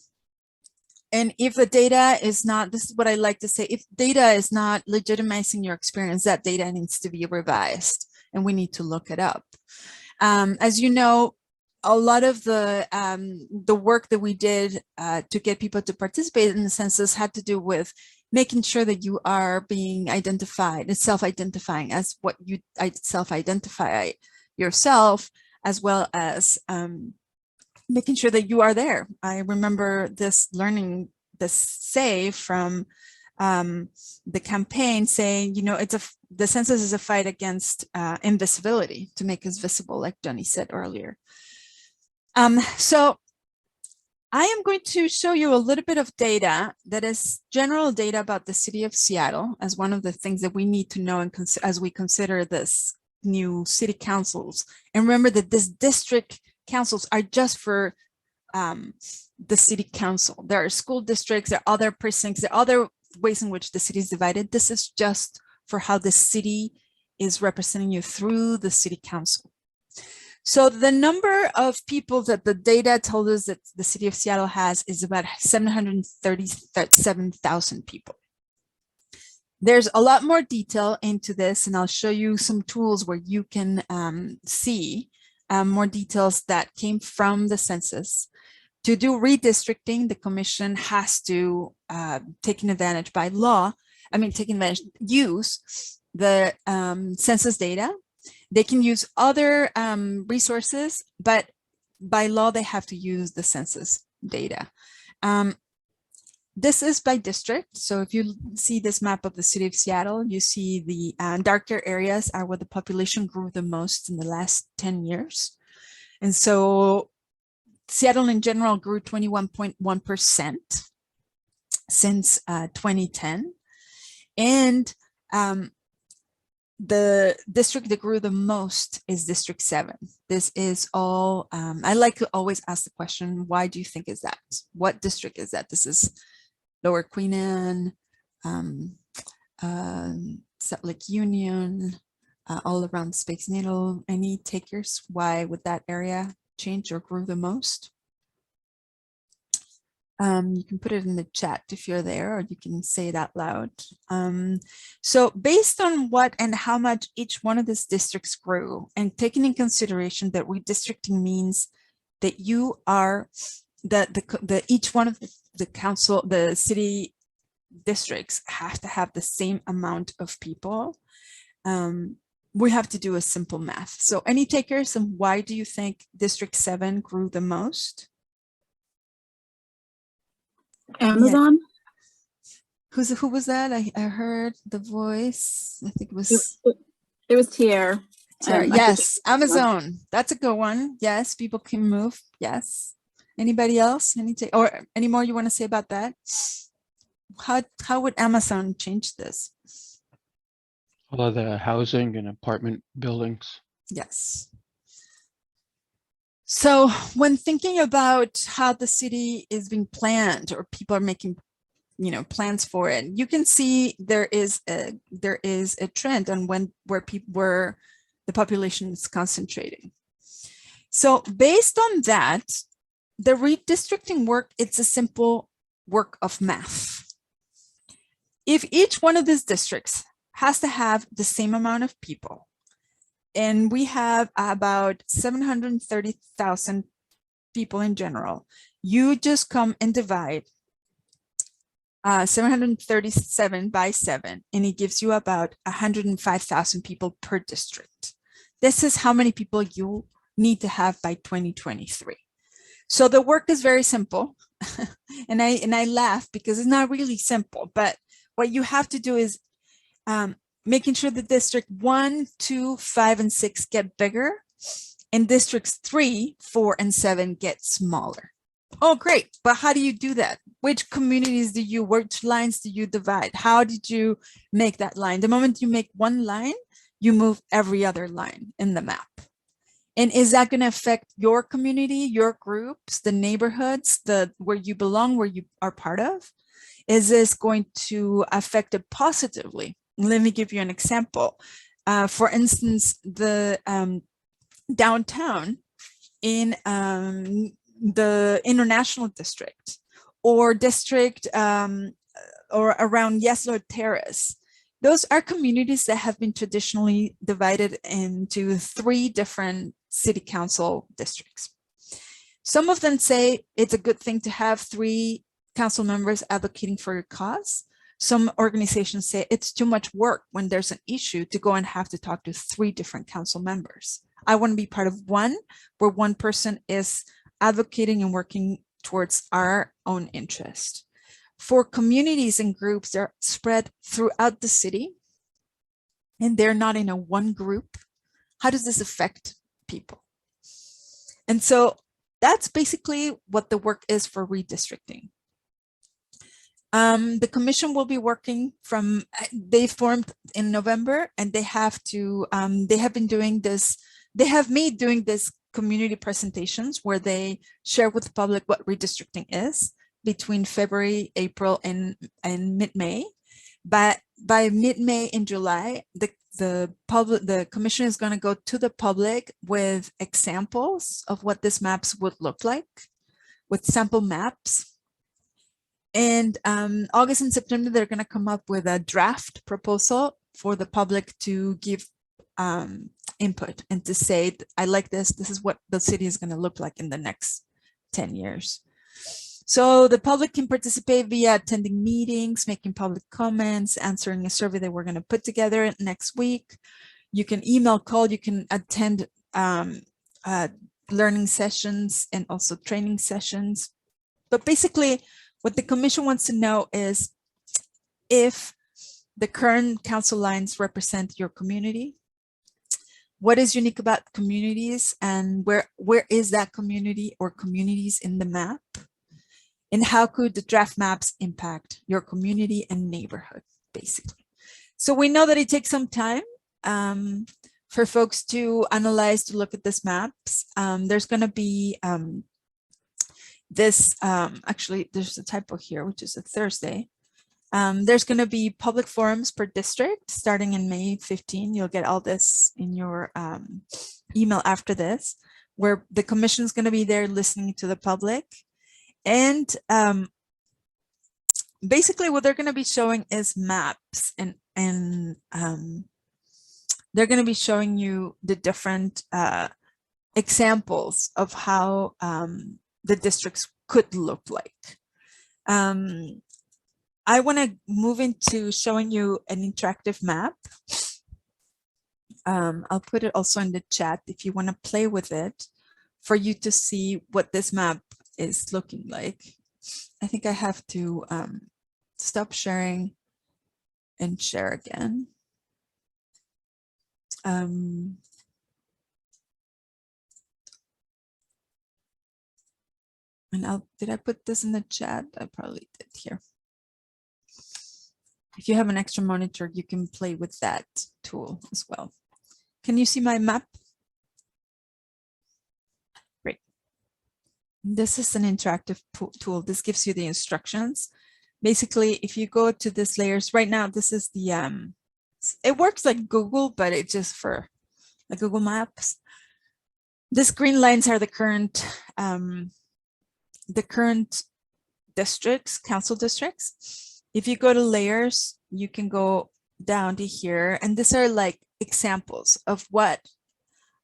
And if the data is not, this is what I like to say, if data is not legitimizing your experience, that data needs to be revised and we need to look it up. As you know, a lot of the work that we did to get people to participate in the census had to do with making sure that you are being identified and self-identifying as what you self-identify yourself, as well as making sure that you are there. I remember learning this say from the campaign saying, you know, the census is a fight against invisibility, to make us visible, like Johnny said earlier. So I am going to show you a little bit of data that is general data about the city of Seattle, as one of the things that we need to know and as we consider this new city councils. And remember that this district councils are just for the city council. There are school districts, there are other precincts, there are other ways in which the city is divided. This is just for how the city is representing you through the city council. So the number of people that the data told us that the city of Seattle has is about 737,000 people. There's a lot more detail into this, and I'll show you some tools where you can see more details that came from the census. To do redistricting, the commission has to take advantage by law, use the census data. They can use other resources, but by law, they have to use the census data. This is by district. So if you see this map of the city of Seattle, you see the darker areas are where the population grew the most in the last 10 years. And so Seattle in general grew 21.1% since 2010. And the district that grew the most is District 7. This is all, I like to always ask the question, why do you think is that? What district is that? This is Lower Queen Anne, Salt Lake Union, all around Space Needle. Any takers? Why would that area change or grew the most? You can put it in the chat if you're there, or you can say it out loud. So based on what and how much each one of these districts grew, and taking in consideration that redistricting means that you are each one of the city districts have to have the same amount of people. We have to do a simple math. So any takers, and why do you think District 7 grew the most? Amazon. Yeah. Who was that? I heard the voice. I think it was Tier. Yes, Amazon. That's a good one. Yes, people can move. Yes. Anybody else? Or any more you want to say about that? How would Amazon change this? All of the housing and apartment buildings. Yes. So when thinking about how the city is being planned, or people are making, plans for it, you can see there is a trend on where the population is concentrating. So based on that, the redistricting work, it's a simple work of math. If each one of these districts has to have the same amount of people, and we have about 730,000 people in general, you just come and divide 737 by 7, and it gives you about 105,000 people per district. This is how many people you need to have by 2023. So the work is very simple. and I laugh because it's not really simple, but what you have to do is making sure that district 1, 2, 5, and 6 get bigger, and districts 3, 4, and 7 get smaller. Oh, great. But how do you do that? Which communities which lines do you divide? How did you make that line? The moment you make one line, you move every other line in the map. And is that going to affect your community, your groups, the neighborhoods, where you belong, where you are part of? Is this going to affect it positively? Let me give you an example. For instance, the downtown in the International District or district or around Yesler Terrace. Those are communities that have been traditionally divided into 3 different city council districts. Some of them say it's a good thing to have 3 council members advocating for your cause. Some organizations say it's too much work when there's an issue to go and have to talk to 3 different council members. I want to be part of one where one person is advocating and working towards our own interest. For communities and groups, they're spread throughout the city and they're not in a one group. How does this affect people? And so that's basically what the work is for redistricting. The commission will be working they formed in November, and they have been doing this. They have me doing this community presentations where they share with the public what redistricting is between February, April, and mid-May. But by mid-May and July, the commission is going to go to the public with examples of what these maps would look like, with sample maps. And August and September, they're going to come up with a draft proposal for the public to give input and to say, I like this. This is what the city is going to look like in the next 10 years. So the public can participate via attending meetings, making public comments, answering a survey that we're going to put together next week. You can email, call, you can attend learning sessions and also training sessions. But basically, what the commission wants to know is if the current council lines represent your community, what is unique about communities, and where is that community or communities in the map? And how could the draft maps impact your community and neighborhood, basically? So we know that it takes some time for folks to analyze, to look at these maps. There's going to be actually, there's a typo here, which is a Thursday. There's going to be public forums per district starting in May 15. You'll get all this in your email after this, where the commission is going to be there listening to the public. And basically what they're going to be showing is maps, and they're going to be showing you the different examples of how the districts could look like. I want to move into showing you an interactive map. I'll put it also in the chat if you want to play with it for you to see what this map is looking like. I think I have to stop sharing and share again. And did I put this in the chat? I probably did here. If you have an extra monitor, you can play with that tool as well. Can you see my map? Great. This is an interactive tool. This gives you the instructions. Basically, if you go to this layers right now, this is the, it works like Google, but it's just for the Google Maps. These green lines are the current districts, council districts. If you go to layers, you can go down to here, and these are like examples of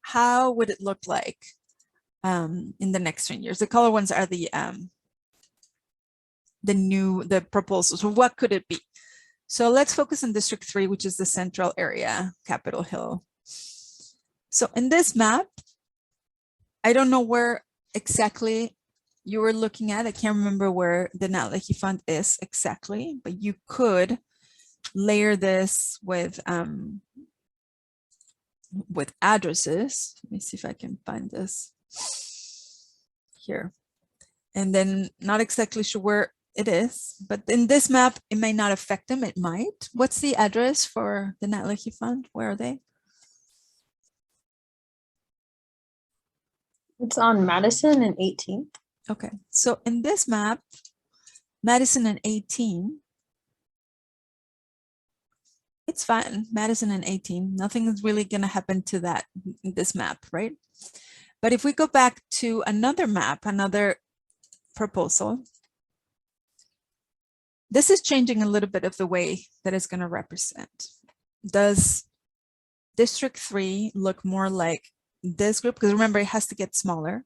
how would it look like in the next 10 years. The color ones are the proposals. So what could it be? So let's focus on District 3, which is the central area, Capitol Hill. So in this map, I don't know where exactly you were looking at. I can't remember where the Illahee Fund is exactly, but you could layer this with addresses. Let me see if I can find this here. And then not exactly sure where it is, but in this map, it may not affect them. It might. What's the address for the Illahee Fund? Where are they? It's on Madison and 18th. Okay, so in this map, Madison and 18, it's fine. Madison and 18, nothing is really going to happen to that in this map, right? But if we go back to another map, another proposal, this is changing a little bit of the way that it's going to represent. Does District 3 look more like this group? Because remember, it has to get smaller.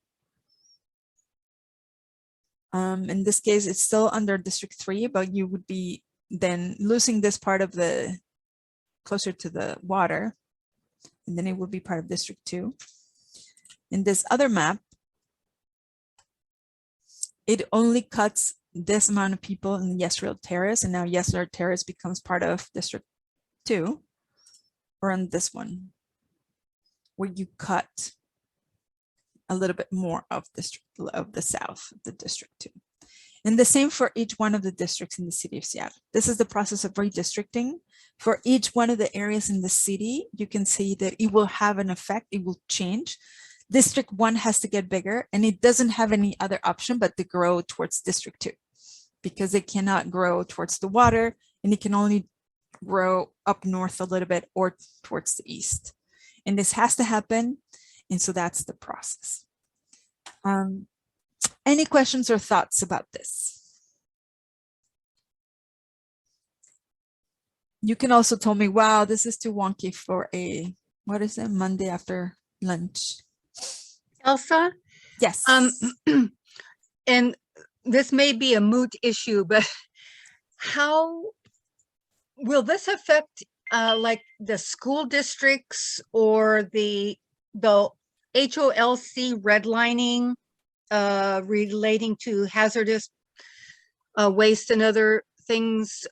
In this case, it's still under District 3, but you would be then losing this part of the closer to the water, and then it would be part of District 2. In this other map, it only cuts this amount of people in Yesreel Terrace, and now Yesreel Terrace becomes part of District 2, or on this one, where you cut a little bit more of the south of the District 2. And the same for each one of the districts in the city of Seattle. This is the process of redistricting. For each one of the areas in the city, you can see that it will have an effect, it will change. District 1 has to get bigger, and it doesn't have any other option but to grow towards District 2, because it cannot grow towards the water, and it can only grow up north a little bit or towards the east. And this has to happen, and so that's the process. Any questions or thoughts about this? You can also tell me, wow, this is too wonky for a, what is it, Monday after lunch? Elsa? Yes. And this may be a moot issue, but how will this affect like the school districts or the HOLC redlining relating to hazardous waste and other things?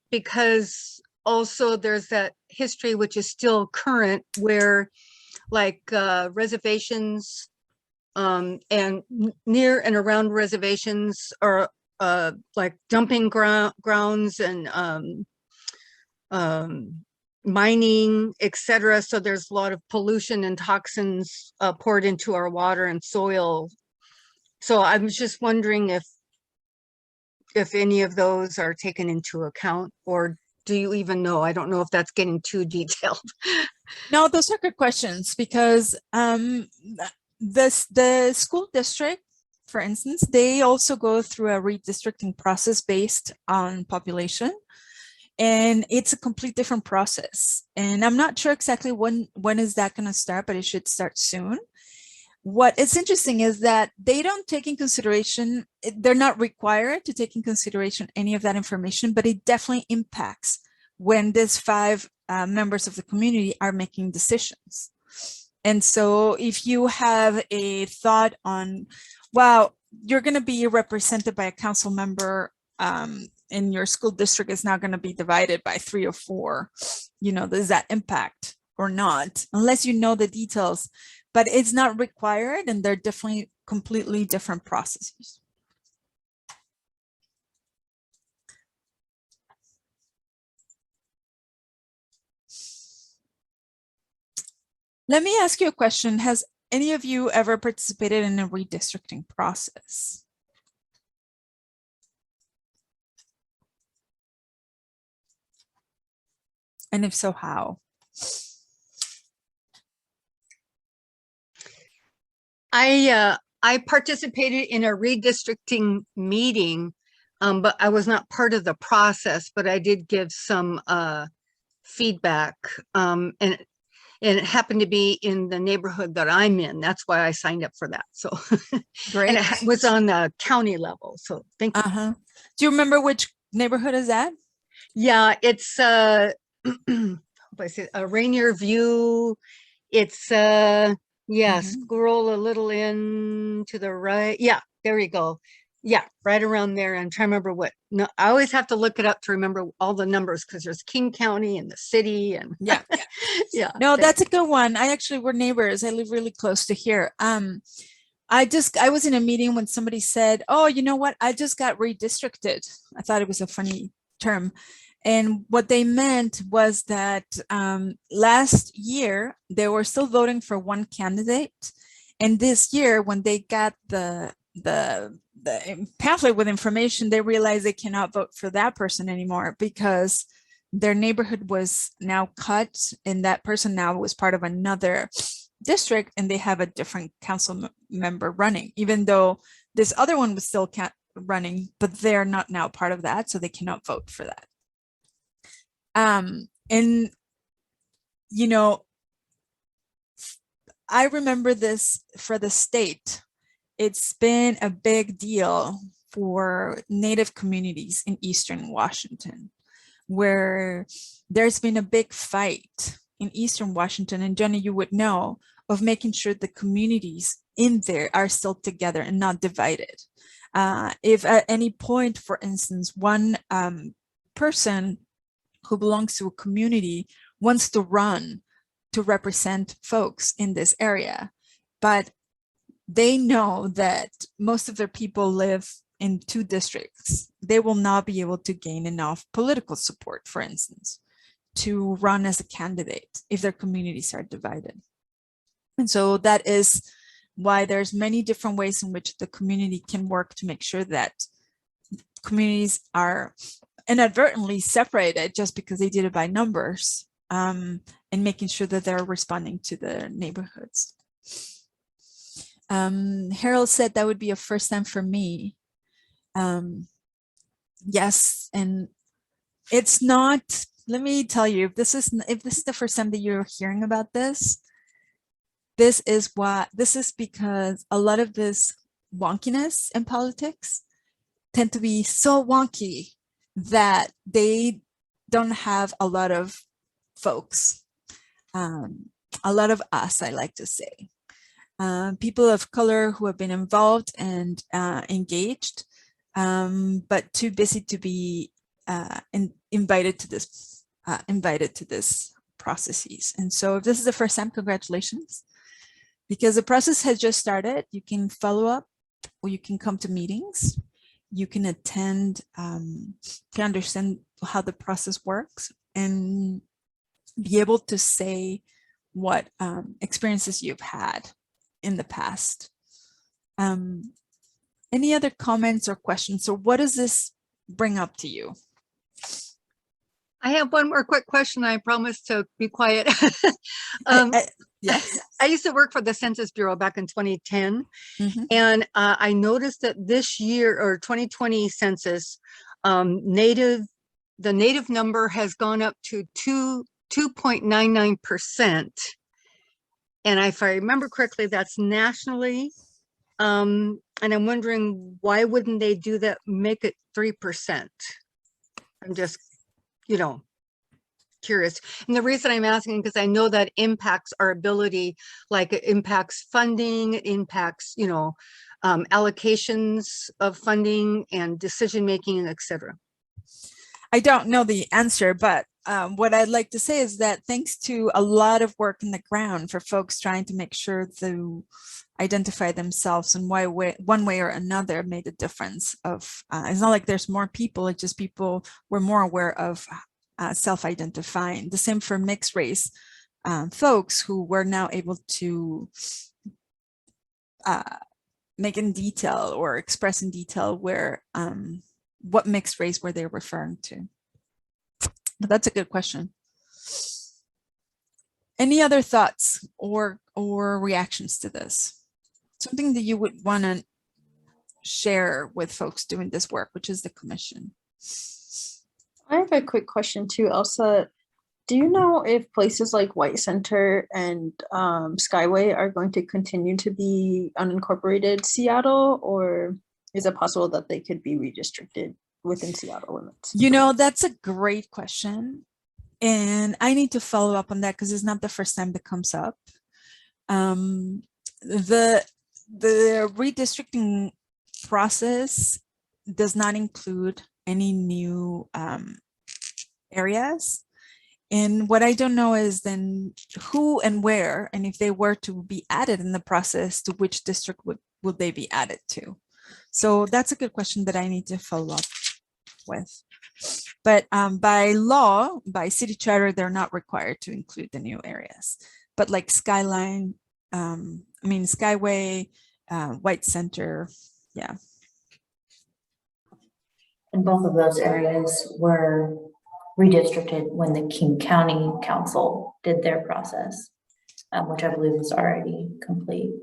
Because also there's that history which is still current where like reservations and near and around reservations are like dumping grounds and mining, etc. So there's a lot of pollution and toxins poured into our water and soil. So I was just wondering if any of those are taken into account, or do you even know? I don't know if that's getting too detailed. No, those are good questions, because the school district, for instance, they also go through a redistricting process based on population. And it's a complete different process. And I'm not sure exactly when is that going to start, but it should start soon. What is interesting is that they don't take in consideration, they're not required to take in consideration any of that information, but it definitely impacts when these 5 members of the community are making decisions. And so if you have a thought on, wow, you're going to be represented by a council member, and your school district is now going to be divided by 3 or 4, you know, does that impact or not? Unless you know the details, but it's not required, and they're definitely completely different processes. Let me ask you a question. Has any of you ever participated in a redistricting process? And if so, how? I participated in a redistricting meeting, but I was not part of the process, but I did give some feedback. And And it happened to be in the neighborhood that I'm in. That's why I signed up for that. So Great. and it was on the county level. So thank you. Do you remember which neighborhood is that? Yeah, it's Rainier View. It's yeah, scroll a little in to the right. Yeah, there you go. Yeah, right around there. I'm trying to remember what. No, I always have to look it up to remember all the numbers because there's King County and the city and yeah. Yeah. No, that's a good one. We're neighbors. I live really close to here. I was in a meeting when somebody said, "Oh, you know what? I just got redistricted." I thought it was a funny term. And what they meant was that last year they were still voting for one candidate. And this year, when they got the pamphlet with information, they realized they cannot vote for that person anymore because their neighborhood was now cut and that person now was part of another district and they have a different council member running, even though this other one was still running, but they're not now part of that, so they cannot vote for that. And you know, I remember this for the state. It's been a big deal for Native communities in Eastern Washington, where there's been a big fight in Eastern Washington, and Jenny, you would know, of making sure the communities in there are still together and not divided. If at any point, for instance, one person who belongs to a community wants to run to represent folks in this area, but they know that most of their people live in 2 districts, they will not be able to gain enough political support, for instance, to run as a candidate if their communities are divided. And so that is why there's many different ways in which the community can work to make sure that communities are inadvertently separated just because they did it by numbers, and making sure that they're responding to their neighborhoods. Harold said that would be a first time for me. Yes, and it's not, let me tell you, if this is the first time that you're hearing about this, this is because a lot of this wonkiness in politics tend to be so wonky that they don't have a lot of folks, a lot of us, I like to say, people of color who have been involved and engaged, but too busy to be invited to this processes. And so if this is the first time, congratulations, because the process has just started. You can follow up, or you can come to meetings. You can attend to understand how the process works and be able to say what experiences you've had in the past. Any other comments or questions? So what does this bring up to you? I have one more quick question. I promise to be quiet. Yes. I used to work for the Census Bureau back in 2010. And I noticed that this year, or 2020 census, the native number has gone up to 2.99%. And if I remember correctly, that's nationally. And I'm wondering, why wouldn't they do that, make it 3%? I'm just, curious. And the reason I'm asking, because I know that impacts our ability, like it impacts funding, it impacts, allocations of funding and decision-making, etc. I don't know the answer, but what I'd like to say is that thanks to a lot of work in the ground for folks trying to make sure to identify themselves in one way or another made a difference of, it's not like there's more people, it's just people were more aware of self-identifying. The same for mixed race folks who were now able to make in detail or express in detail where what mixed race were they referring to. But that's a good question. Any other thoughts or reactions to this? Something that you would want to share with folks doing this work, which is the commission. I have a quick question too, Elsa. Do you know if places like White Center and Skyway are going to continue to be unincorporated Seattle, or is it possible that they could be redistricted within Seattle limits? You know, that's a great question. And I need to follow up on that because it's not the first time that comes up. The redistricting process does not include any new areas. And what I don't know is then who and where, and if they were to be added in the process, to which district would they be added to? So that's a good question that I need to follow up with. But by law, by city charter, they're not required to include the new areas. But like Skyline, Skyway, White Center, yeah. And both of those areas were redistricted when the King County Council did their process, which I believe is already complete.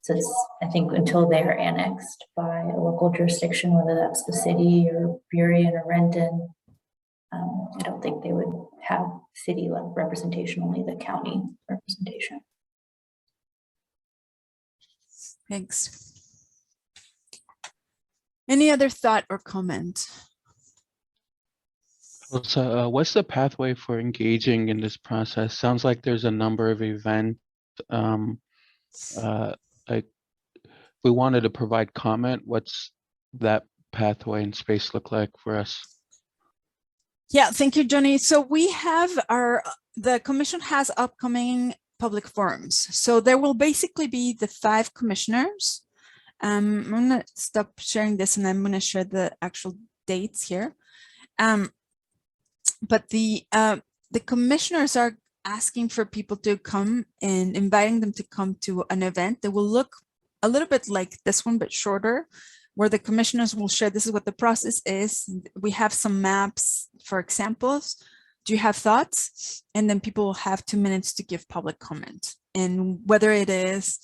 So it's, I think until they are annexed by a local jurisdiction, whether that's the city or Burien or Renton, I don't think they would have city representation, only the county representation. Thanks. Any other thought or comment? So what's the pathway for engaging in this process? Sounds like there's a number of events. Like if we wanted to provide comment, what's that pathway and space look like for us? Yeah, thank you, Johnny. So we have the commission has upcoming public forums. So there will basically be the 5 commissioners. I'm gonna stop sharing this and I'm gonna share the actual dates here. But the commissioners are asking for people to come and inviting them to come to an event that will look a little bit like this one, but shorter, where the commissioners will share this is what the process is. We have some maps for examples. Do you have thoughts? And then people will have 2 minutes to give public comment. And whether it is,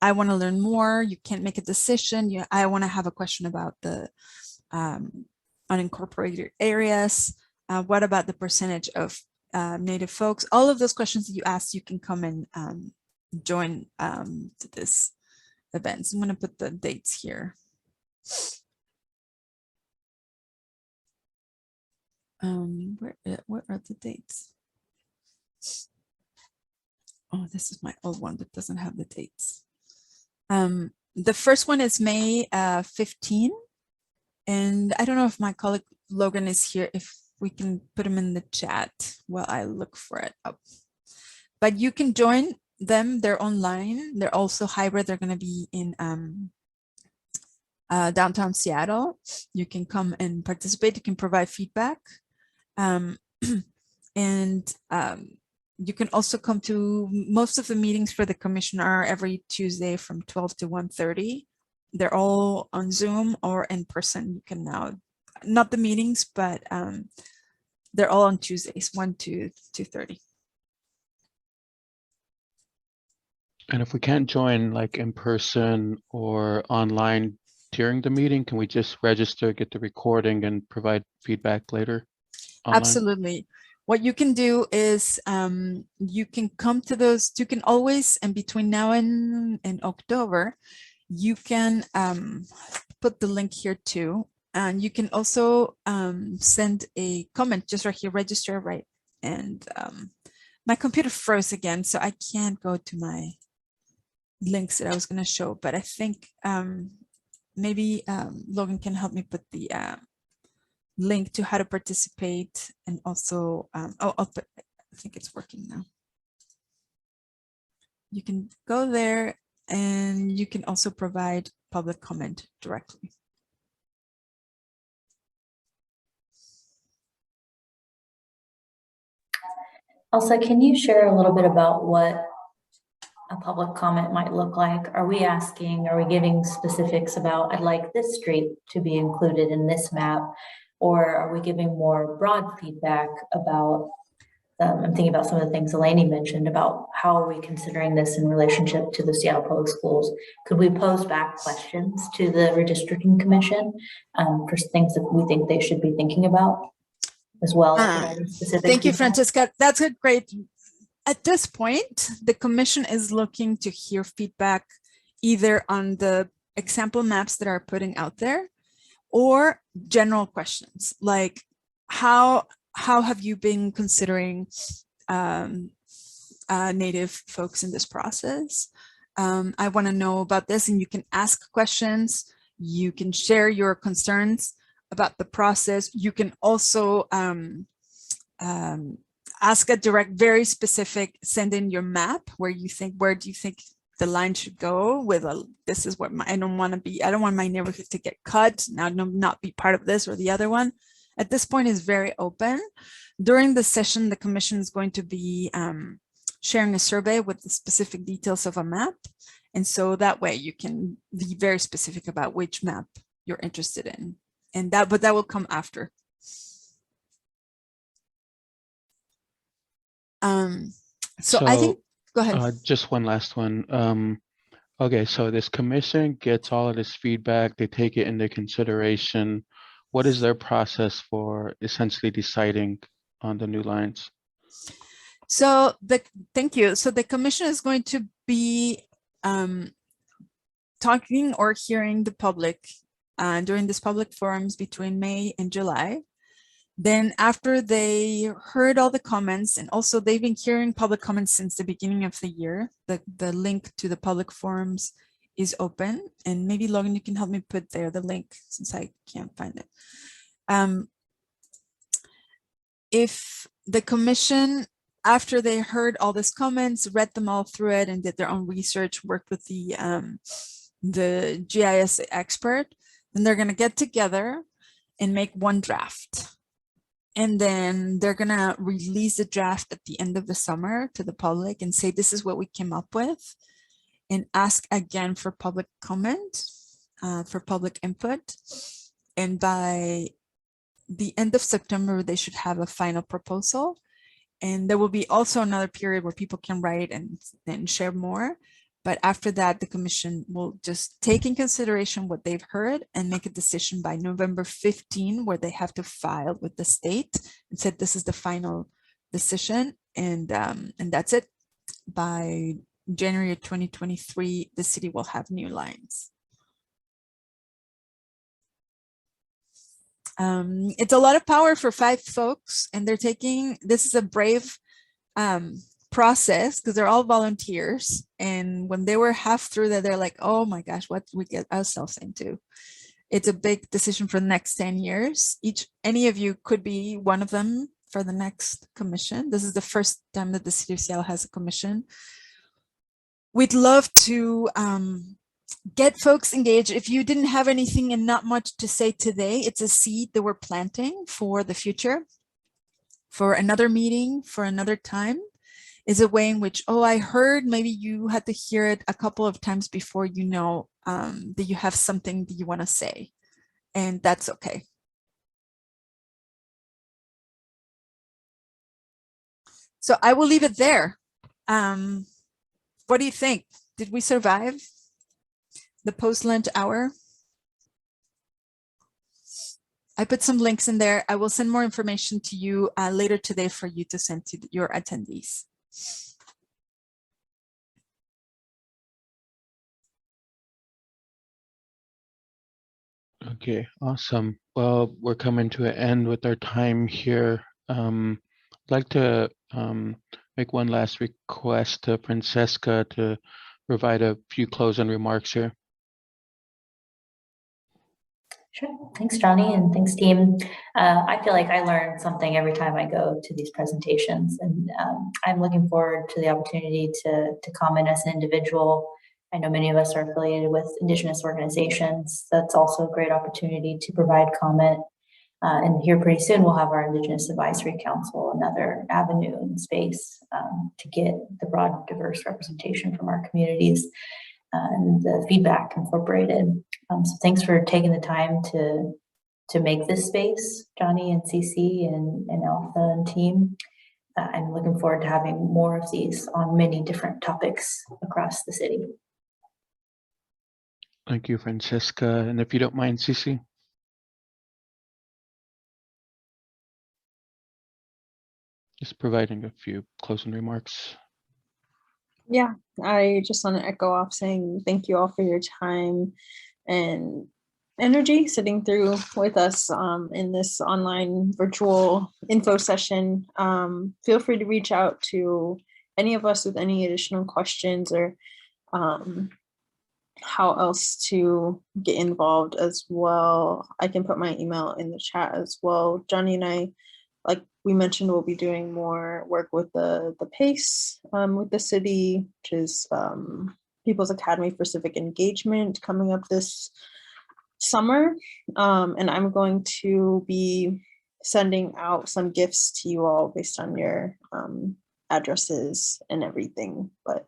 I want to learn more, you can't make a decision, I want to have a question about the unincorporated areas. What about the percentage of Native folks? All of those questions that you asked, you can come and join to this event. So I'm going to put the dates here. What are the dates? Oh, this is my old one that doesn't have the dates. The first one is May 15. And I don't know if my colleague Logan is here, if we can put him in the chat while I look for it up. But you can join them, they're online. They're also hybrid, they're gonna be in downtown Seattle. You can come and participate, you can provide feedback. You can also come to most of the meetings for the commission are every Tuesday from 12 to 1:30. They're all on Zoom or in person. You can now, not the meetings, but they're all on Tuesdays, 1 to 2:30. And if we can't join like in person or online during the meeting, can we just register, get the recording and provide feedback later? Online? Absolutely. What you can do is you can come to those, you can always, and between now and October, you can put the link here too. And you can also send a comment just right here, register, right? And my computer froze again, so I can't go to my links that I was gonna show, but I think maybe Logan can help me put the link to how to participate, and also I'll put, I think it's working now. You can go there and you can also provide public comment directly. Elsa, can you share a little bit about what a public comment might look like? Are we asking, are we giving specifics about, I'd like this street to be included in this map? Or are we giving more broad feedback about, I'm thinking about some of the things Elani mentioned about how are we considering this in relationship to the Seattle Public Schools? Could we pose back questions to the Redistricting Commission for things that we think they should be thinking about? as well as providing specific Thank you, feedback? Francesca. That's a great. At this point, the commission is looking to hear feedback either on the example maps that are putting out there or general questions like how have you been considering Native folks in this process? I want to know about this, and you can ask questions. You can share your concerns about the process. You can also ask a direct, very specific, send in your map where do you think the line should go with this is what I don't want my neighborhood to get cut, not be part of this or the other one. At this point is very open. During the session, the commission is going to be sharing a survey with the specific details of a map. And so that way you can be very specific about which map you're interested in. And but that will come after. So I think, go ahead. Just one last one. Okay, so this commission gets all of this feedback, they take it into consideration. What is their process for essentially deciding on the new lines? So thank you. So the commission is going to be talking or hearing the public during these public forums between May and July. Then after they heard all the comments, and also they've been hearing public comments since the beginning of the year, the link to the public forums is open. And maybe Logan, you can help me put there the link since I can't find it. If the commission, after they heard all these comments, read them all through it and did their own research, worked with the GIS expert, then they're gonna get together and make one draft. And then they're gonna release the draft at the end of the summer to the public and say, this is what we came up with, and ask again for public comment, for public input. And by the end of September, they should have a final proposal. And there will be also another period where people can write and share more. But after that, the commission will just take in consideration what they've heard and make a decision by November 15, where they have to file with the state and said this is the final decision. And that's it. By January of 2023, the city will have new lines. It's a lot of power for 5 folks, and they're taking, this is a brave process because they're all volunteers. And when they were half through that, they're like, oh my gosh, what did we get ourselves into? It's a big decision for the next 10 years. Any of you could be one of them for the next commission. This is the first time that the city of Seattle has a commission. We'd love to get folks engaged. If you didn't have anything and not much to say today, it's a seed that we're planting for the future, for another meeting, for another time. Is a way in which, oh, I heard, maybe you had to hear it a couple of times before you know that you have something that you want to say, and that's okay. So I will leave it there. What do you think? Did we survive the post-lunch hour? I put some links in there. I will send more information to you later today for you to send to your attendees. Okay, awesome. Well, we're coming to an end with our time here. I'd like to make one last request to Francesca to provide a few closing remarks here. Sure. Thanks, Johnny, and thanks, team. I feel like I learn something every time I go to these presentations, and I'm looking forward to the opportunity to comment as an individual. I know many of us are affiliated with Indigenous organizations. That's also a great opportunity to provide comment. And here pretty soon we'll have our Indigenous Advisory Council, another avenue and space to get the broad, diverse representation from our communities and the feedback incorporated. So thanks for taking the time to make this space, Johnny and CC and Alpha and team. I'm looking forward to having more of these on many different topics across the city. Thank you, Francesca. And if you don't mind, CC. just providing a few closing remarks. Yeah, I just want to echo off saying thank you all for your time and energy sitting through with us in this online virtual info session. Feel free to reach out to any of us with any additional questions or how else to get involved as well. I can put my email in the chat as well. Johnny and I, like we mentioned, we'll be doing more work with the PACE with the city, which is People's Academy for Civic Engagement, coming up this summer. And I'm going to be sending out some gifts to you all based on your addresses and everything. But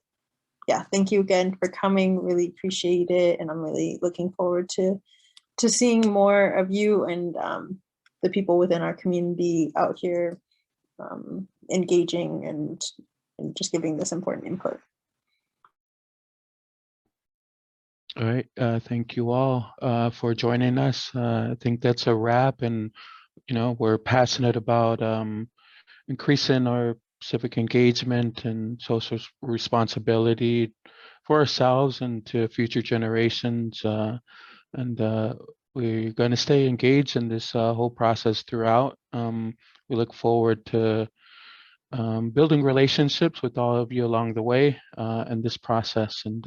yeah, thank you again for coming. Really appreciate it. And I'm really looking forward to seeing more of you and the people within our community out here engaging and just giving this important input. All right, thank you all for joining us. I think that's a wrap, and we're passionate about increasing our civic engagement and social responsibility for ourselves and to future generations, and we're going to stay engaged in this whole process throughout. We look forward to building relationships with all of you along the way in this process, and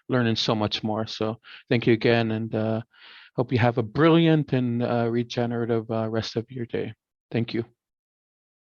learning so much more. So thank you again, and hope you have a brilliant and regenerative rest of your day. Thank you.